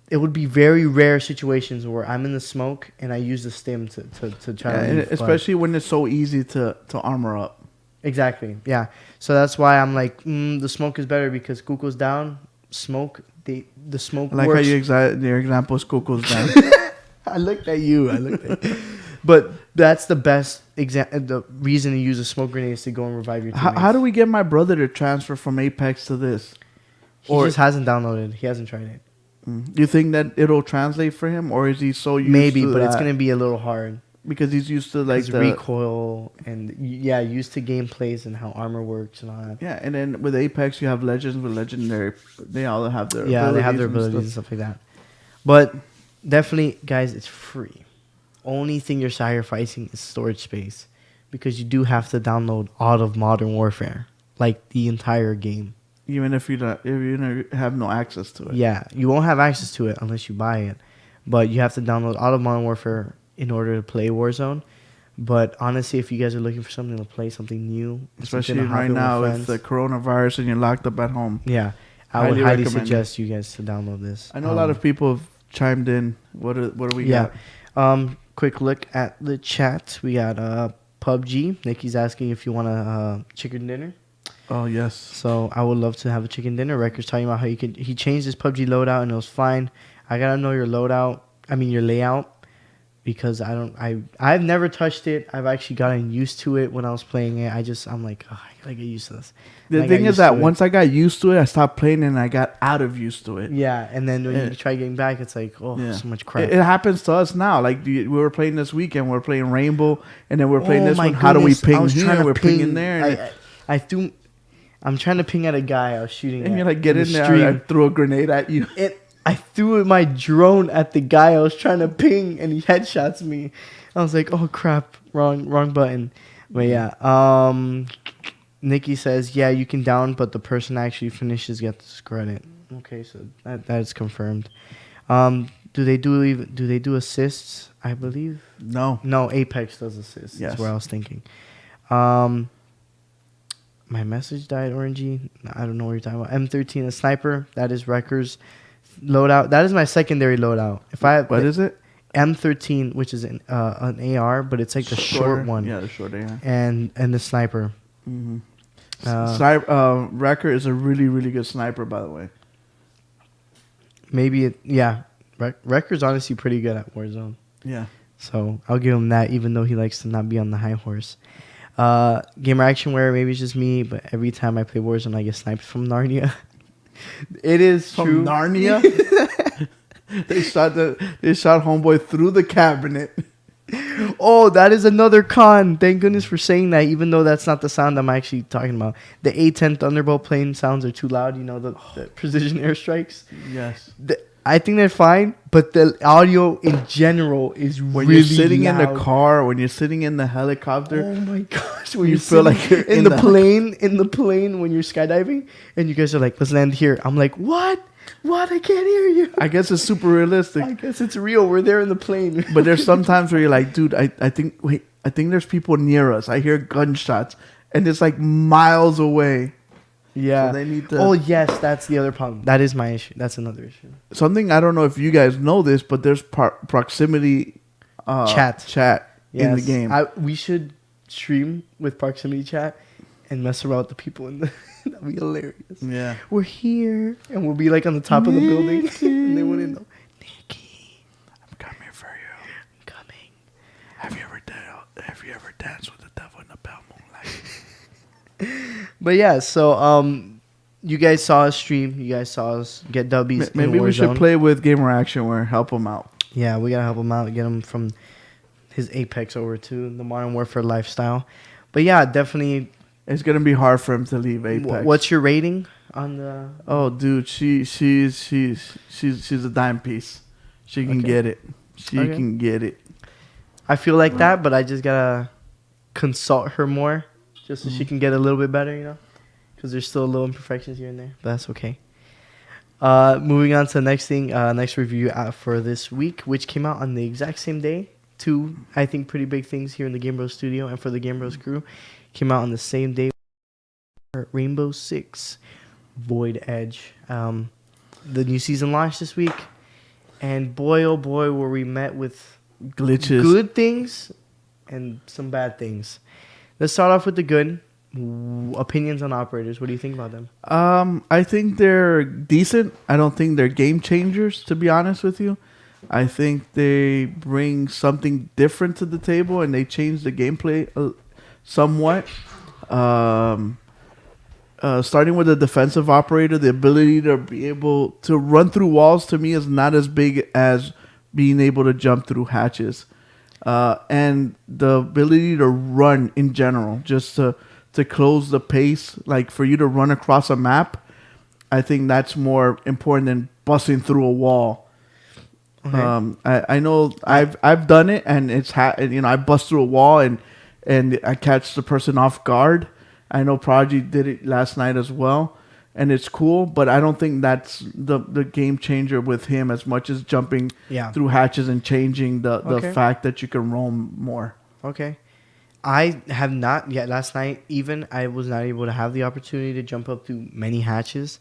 It would be very rare situations where I'm in the smoke and I use the stim to try Yeah, to and leave, but- especially when it's so easy to armor up. Exactly, yeah. So that's why I'm like, the smoke is better because Kuko's down. Smoke, the smoke I like works. how your example is Coco's down. I looked at you. But that's the best the reason to use a smoke grenade is to go and revive your teammates. How do we get my brother to transfer from Apex to this? He or- just hasn't downloaded. He hasn't tried it. Do you think that it'll translate for him, or is he so used Maybe, to but it's that? gonna be a little hard. Because he's used to like Like the recoil and used to gameplays and how armor works and all that. yeah, and then with Apex you have legends with legendary. They all have their They have their and abilities and stuff. stuff like that. But definitely, guys, it's free. Only thing you're sacrificing is storage space, because you do have to download all of Modern Warfare, like the entire game. Even if you have no access to it. Yeah, you won't have access to it unless you buy it, but you have to download all of Modern Warfare in order to play Warzone. But honestly, if you guys are looking for something to play, something new, Especially something to hop right in now with friends, the coronavirus and you're locked up at home. yeah, I would highly highly recommend suggest you guys to download this. I know a lot of people have chimed in. What do we Yeah. got? Quick look at the chat. We got PUBG. Nikki's asking if you want a chicken dinner. Oh yes. So I would love to have a chicken dinner. Record's talking about how he changed his PUBG loadout and it was fine. I gotta know your your layout, because I've never touched it. I've actually gotten used to it when I was playing it. I'm like, I gotta get used to this. The And I thing got is used that to it. once I got used to it, I stopped playing and I got out of used to it. Yeah, and then when Yeah. you try getting back, it's like, Yeah. so much crap. It happens to us now. Like we were playing this weekend, we're playing Rainbow, and then we're playing Oh this my one. How do we goodness, I ping was trying here? to We're pinging there, and, I'm trying to ping at a guy I was shooting and at you're like, get the in there. stream. I threw a grenade at you. I threw my drone at the guy I was trying to ping, and he headshots me. I was like, oh crap, wrong button. But yeah, Nikki says, yeah, you can down, but the person actually finishes gets credit. Okay, so that is confirmed. Do they do assists? I believe No. no. Apex does assists. Yes. That's where I was thinking. My message died, Orangey. I don't know what you're talking about. M13, a sniper. That is Wrecker's loadout. That is my secondary loadout. What is it? M13, which is an AR, but it's like the short one. Yeah, the short AR. And the sniper. Wrecker is a really, really good sniper, by the way. Maybe Wrecker's honestly pretty good at Warzone. Yeah. So I'll give him that, even though he likes to not be on the high horse. Gamer Action Wear, maybe it's just me, but every time I play Warzone, I get sniped from Narnia. It is From true. Narnia? They shot homeboy through the cabinet. Oh, that is another con. Thank goodness for saying that, even though that's not the sound I'm actually talking about. The A-10 Thunderbolt plane sounds are too loud. You know, the precision airstrikes. Yes. I think they're fine, but the audio in general is When really you're sitting loud. in the car, when you're sitting in the helicopter, Oh my gosh! When you you're feel sitting like you're in in the the plane when you're skydiving, and you guys are like, "Let's land here." I'm like, "What? What? I can't hear you." I guess it's super realistic. I guess it's real. We're there in the plane. But there's sometimes where you're like, dude, I think there's people near us. I hear gunshots, and it's like miles away. Yeah. So they need to. Oh yes, that's the other problem. That is my issue. That's another issue. Something I don't know if you guys know this, but there's proximity Chat in the game. We should stream with proximity chat and mess around with the people in the. That'd be hilarious. Yeah. We're here, and we'll be like on the top of the building, and they wouldn't know. Nikki, I'm coming for you. I'm coming. Have you ever danced with the devil in the pale moonlight? But yeah, so you guys saw us stream. You guys saw us get W's. Maybe in we should Warzone. play with Gamer Action where help him out. Yeah, we gotta help him out, get him from his Apex over to the Modern Warfare lifestyle. But yeah, definitely. It's gonna be hard for him to leave Apex. What's your rating on the? Oh, dude, she's a dime piece. She can get it. She can get it. I feel like that, but I just gotta consult her more, just so she can get a little bit better, you know, because there's still little imperfections here and there, but that's okay. Moving on to the next thing, next review for this week, which came out on the exact same day. Two, I think, pretty big things here in the GameBros studio and for the GameBros crew came out on the same day. Rainbow Six Void Edge. The new season launched this week, and boy, oh boy, were we met with Glitches. good things and some bad things. Let's start off with the good. Opinions on operators. What do you think about them? I think they're decent. I don't think they're game changers, to be honest with you. I think they bring something different to the table and they change the gameplay somewhat. Starting with a defensive operator, the ability to be able to run through walls to me is not as big as being able to jump through hatches. And the ability to run in general, just to close the pace, like for you to run across a map, I think that's more important than busting through a wall. Okay. I know I've done it, and it's I bust through a wall and I catch the person off guard. I know Prodigy did it last night as well, and it's cool. But I don't think that's the game changer with him as much as jumping through hatches and changing the fact that you can roam more. Okay. I have not yet. Last night, even, I was not able to have the opportunity to jump up through many hatches.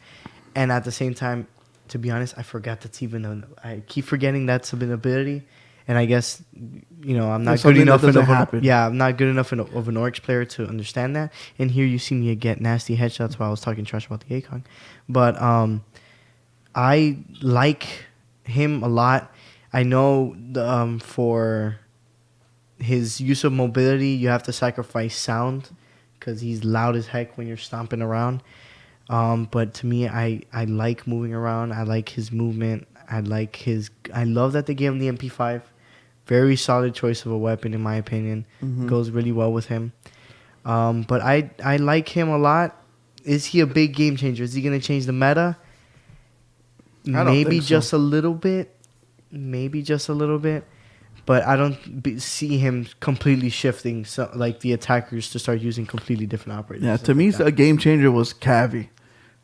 And at the same time, to be honest, I forgot that's even I keep forgetting that's an ability. And I guess, I'm not good enough I'm not good enough of an Oryx player to understand that. And here you see me get nasty headshots while I was talking trash about the ACOG. But I like him a lot. I know for his use of mobility, you have to sacrifice sound because he's loud as heck when you're stomping around. But to me, I like moving around. I like his movement. I love that they gave him the MP5. Very solid choice of a weapon, in my opinion. Mm-hmm. Goes really well with him. But I like him a lot. Is he a big game changer? Is he going to change the meta? Maybe just a little bit. But I don't see him completely shifting like the attackers to start using completely different operators. Yeah, to me, a game changer was Cavi.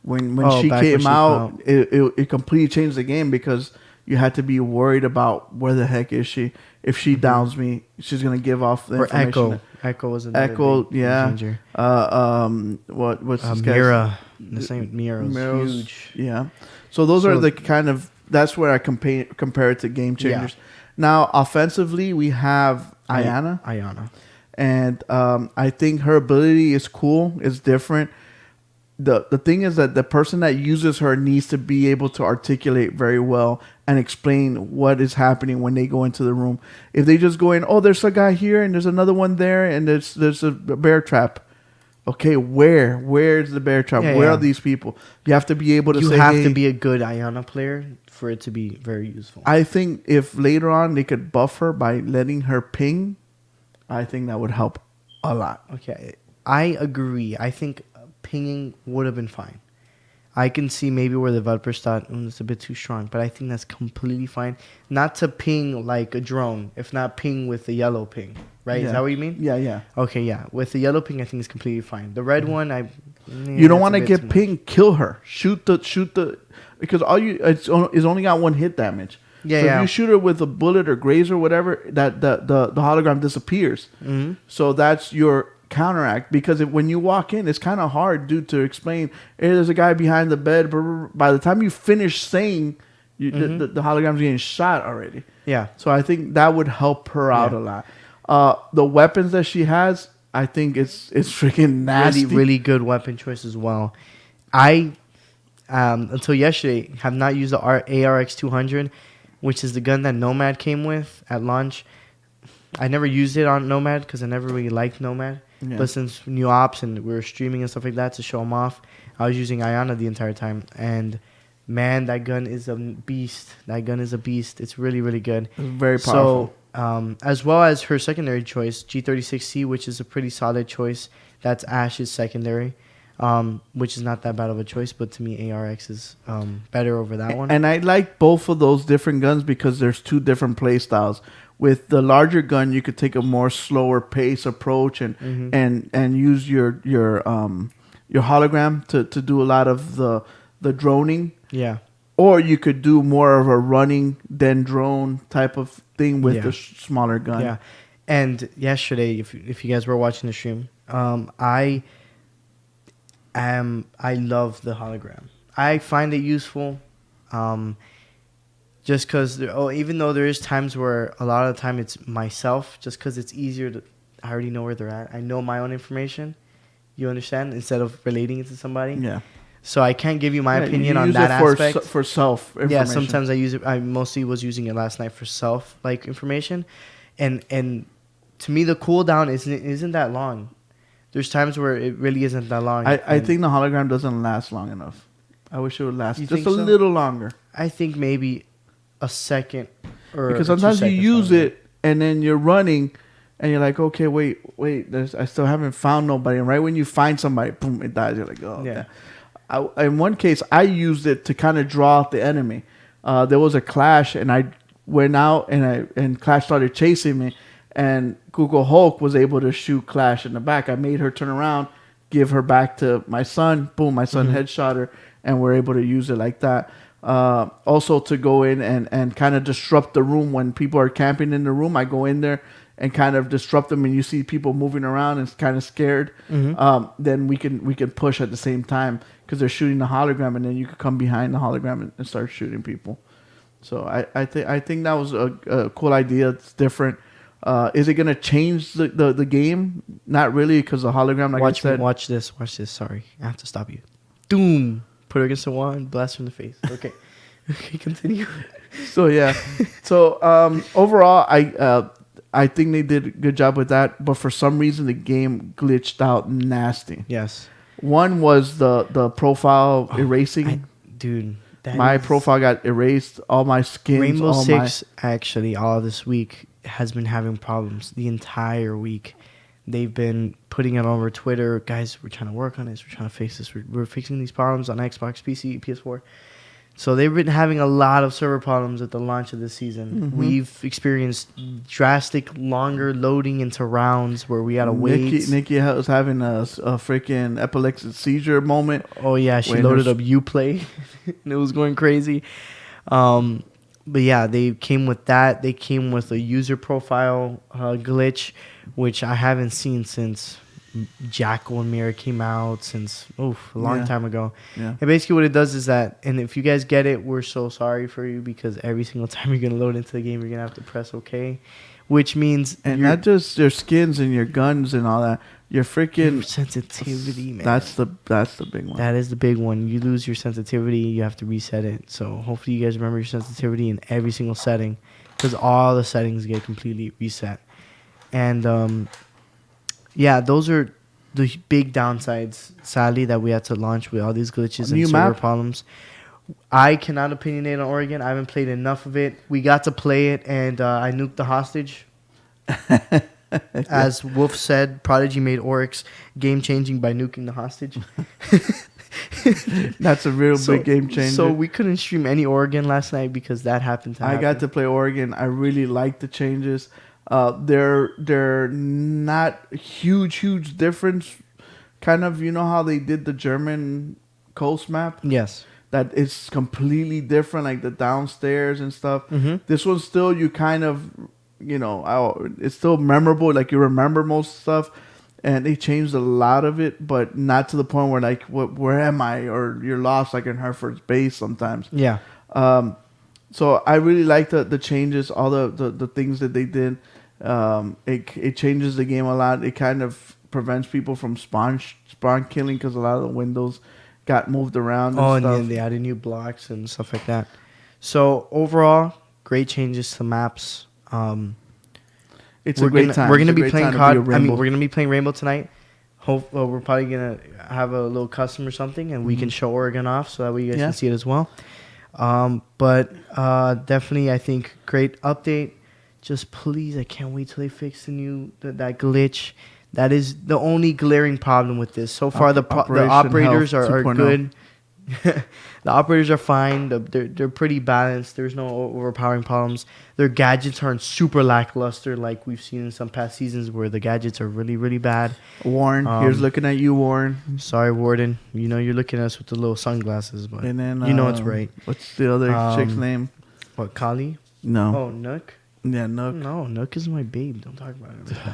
When she came out, it completely changed the game because you had to be worried about where the heck is she. If she downs me, she's gonna give off the information. Echo was another big changer. What's this Mira? The same Mira's huge. Yeah. So those are the kind of that's where I compare it to game changers. Yeah. Now offensively, we have Ayana. And I think her ability is cool. It's different. The thing is that the person that uses her needs to be able to articulate very well and explain what is happening when they go into the room. If they just go in, oh, there's a guy here and there's another one there and there's a bear trap. Okay, where's the bear trap? Yeah, Where yeah. are these people? You have to be able to You say, have hey, to be a good Iana player for it to be very useful. I think if later on they could buff her by letting her ping, I think that would help a lot. Okay, I agree. I think pinging would have been fine. I can see maybe where the developers thought it's a bit too strong, but I think that's completely fine. Not to ping like a drone, if not ping with the yellow ping, right? Yeah. Is that what you mean? Yeah. Okay, yeah. With the yellow ping, I think it's completely fine. The red one, You don't want to get pinged. Kill her. Shoot the because it's only got one hit damage. Yeah, so yeah. if you shoot her with a bullet or graze or whatever, that the hologram disappears. Mm-hmm. So that's your counteract, because when you walk in, it's kind of hard, dude, to explain. Hey, there's a guy behind the bed. By the time you finish saying, the hologram's getting shot already. Yeah. So I think that would help her out a lot. The weapons that she has, I think it's freaking nasty. Really, really good weapon choice as well. I, until yesterday, have not used the ARX 200, which is the gun that Nomad came with at launch. I never used it on Nomad because I never really liked Nomad. Yeah. But since new ops and we were streaming and stuff like that to show them off, I was using Iana the entire time. And man, that gun is a beast. That gun is a beast. It's really, really good. It's very powerful. So, as well as her secondary choice, G36C, which is a pretty solid choice. That's Ash's secondary, which is not that bad of a choice. But to me, ARX is better over that one. And I like both of those different guns because there's two different play styles. With the larger gun, you could take a more slower pace approach and use your hologram to do a lot of the droning. Yeah. Or you could do more of a running then drone type of thing with the smaller gun. Yeah. And yesterday, if you guys were watching the stream, I love the hologram. I find it useful. Just because, even though there is times where a lot of the time it's myself, just because it's easier to, I already know where they're at. I know my own information. You understand? Instead of relating it to somebody. Yeah. So I can't give you my opinion on use that it aspect. for self information. Yeah, sometimes I use it. I mostly was using it last night for self information, and to me the cooldown isn't that long. There's times where it really isn't that long. I think the hologram doesn't last long enough. I wish it would last You just think a so? little longer. I think maybe a second or Because 2 sometimes you seconds use longer. it and then you're running and you're like, okay, wait, I still haven't found nobody. And right when you find somebody, boom, it dies. You're like, oh, Yeah. in one case, I used it to kind of draw out the enemy. There was a clash, and I went out, and Clash started chasing me, and Google Hulk was able to shoot Clash in the back. I made her turn around, give her back to my son. Boom, my son headshot her, and we're able to use it like that. Also to go in and kind of disrupt the room when people are camping in the room. I go in there and kind of disrupt them, and you see people moving around and kind of scared. Then we can push at the same time because they're shooting the hologram, and then you could come behind the hologram and start shooting people. So I think that was a cool idea. It's different. Is it gonna change the game? Not really, because the hologram, like I said. Watch this. Sorry, I have to stop you. Doom. Put her against the wall and blast her in the face. Okay. Okay, continue. So yeah. So overall, I think they did a good job with that, but for some reason the game glitched out nasty. Yes. One was the profile erasing. Dude, My profile got erased. All my skins. Rainbow all Six actually all this week has been having problems the entire week. They've been putting it over Twitter. Guys, we're trying to work on this. We're trying to fix this. We're fixing these problems on Xbox, PC, PS4. So they've been having a lot of server problems at the launch of this season. We've experienced drastic longer loading into rounds where we had to wait. Nikki was having a freaking epileptic seizure moment. Oh yeah, she when loaded up Uplay and it was going crazy. But yeah, they came with that. They came with a user profile glitch, which I haven't seen since Jackal and Mira came out, since a long time ago. Yeah. And basically what it does is that, and if you guys get it, we're so sorry for you, because every single time you're going to load into the game, you're going to have to press OK, which means... And not just your skins and your guns and all that. Your freaking... sensitivity, man. That's the big one. That is the big one. You lose your sensitivity, you have to reset it. So hopefully you guys remember your sensitivity in every single setting, because all the settings get completely reset. And yeah, those are the big downsides, sadly, that we had to launch with all these glitches New and server map? problems. I cannot opinionate on Oregon. I haven't played enough of it. We got to play it, and I nuked the hostage. As Wolf said, Prodigy made Oryx game-changing by nuking the hostage. That's a real big game changer. So we couldn't stream any Oregon last night because that happened to I happen. got to play Oregon. I really like the changes. They're not huge difference. Kind of, you know how they did the German coast map? Yes. That it's completely different, like the downstairs and stuff. Mhm. This one still, you kind of, it's still memorable. Like you remember most stuff, and they changed a lot of it, but not to the point where like, where am I? Or you're lost, like in Hereford's Base sometimes. Yeah. So I really like the changes, all the things that they did. It changes the game a lot. It kind of prevents people from spawn killing because a lot of the windows got moved around. And stuff. then they added new blocks and stuff like that. So overall, great changes to maps. It's a great time. We're gonna It's a be great playing time to COD. be a Rainbow. We're gonna be playing Rainbow tonight. We're probably gonna have a little custom or something, and we can show Oregon off so that way you guys Yeah. can see it as well. But definitely, I think great update. Just please, I can't wait till they fix that glitch. That is the only glaring problem with this. So far, the Operation operators Health are 2.0. good. The operators are fine. They're pretty balanced. There's no overpowering problems. Their gadgets aren't super lackluster like we've seen in some past seasons where the gadgets are really, really bad. Warren, here's looking at you, Warren. Sorry, Warden. You know you're looking at us with the little sunglasses, but And then you know it's right. What's the other chick's name? What, Kali? No. Oh, Nook? Yeah, Nook. No, Nook is my babe. Don't talk about it like that.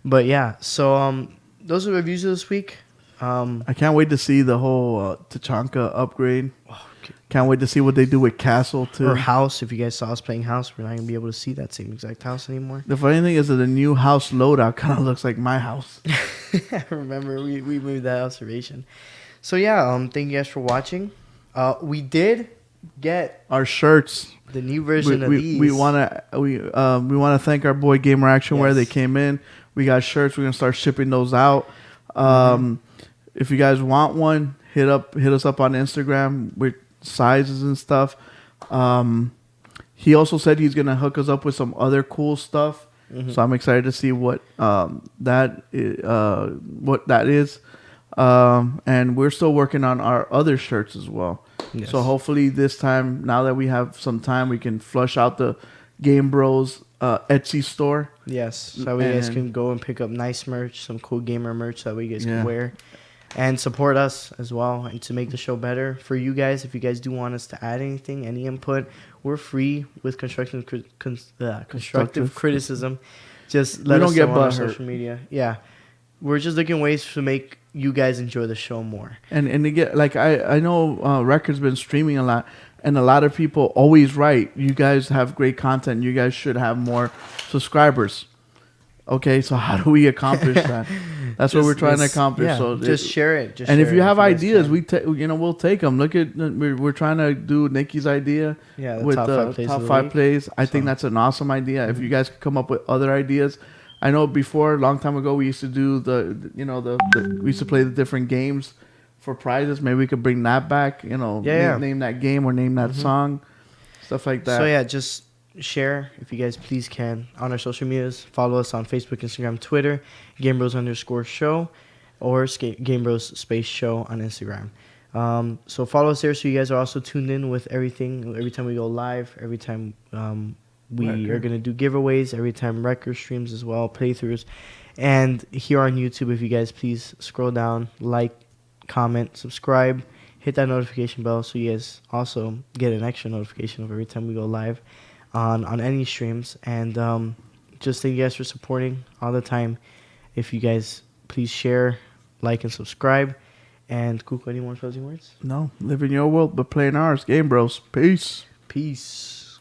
But yeah, so those are reviews of this week. I can't wait to see the whole Tachanka upgrade. Can't wait to see what they do with Castle too. Or House. If you guys saw us playing House, we're not gonna be able to see that same exact house anymore. The funny thing is that the new house loadout kind of looks like my house. I remember we made that observation. So yeah, thank you guys for watching. We did get Our shirts. the new version of these. We wanna thank our boy Gamer Action where they Yes. came in. We got shirts. We're gonna start shipping those out. If you guys want one, hit us up on Instagram with sizes and stuff. He also said he's gonna hook us up with some other cool stuff. So I'm excited to see what that is. And we're still working on our other shirts as well. Yes. So hopefully this time, now that we have some time, we can flush out the GameBros Etsy store. Yes, so that way you guys And- can go and pick up nice merch, some cool gamer merch that way you guys Yeah. can wear. And support us as well, and to make the show better for you guys. If you guys do want us to add anything, any input, we're free with constructive criticism. Just let don't us get know on our butthurt. social media. Yeah, we're just looking ways to make you guys enjoy the show more. And to get like I know Record's been streaming a lot, and a lot of people always write, you guys have great content. You guys should have more subscribers. Okay, so how do we accomplish that? That's what we're trying to accomplish. Yeah, So just share it. and if you have guys ideas, can. we'll take them. Look at we're trying to do Nikki's idea Yeah, the with top the 5 plays top of the 5 week. plays. I think So- that's an awesome idea. If you guys could come up with other ideas, I know before a long time ago we used to do we used to play the different games for prizes. Maybe we could bring that back. Name that game or name that song, stuff like that. So yeah, just share if you guys please can on our social medias. Follow us on Facebook, Instagram, Twitter, GameBros_show, or GameBros space show on Instagram. So follow us there so you guys are also tuned in with everything. Every time we go live, every time we are going to do giveaways, every time record streams as well, playthroughs. And here on YouTube, if you guys please scroll down, like, comment, subscribe, hit that notification bell so you guys also get an extra notification of every time we go live on any streams. And just thank you guys for supporting all the time. If you guys please share, like, and subscribe. And Kuko, any more closing words? No, live in your world, but play in ours. Game Bros. Peace. Peace.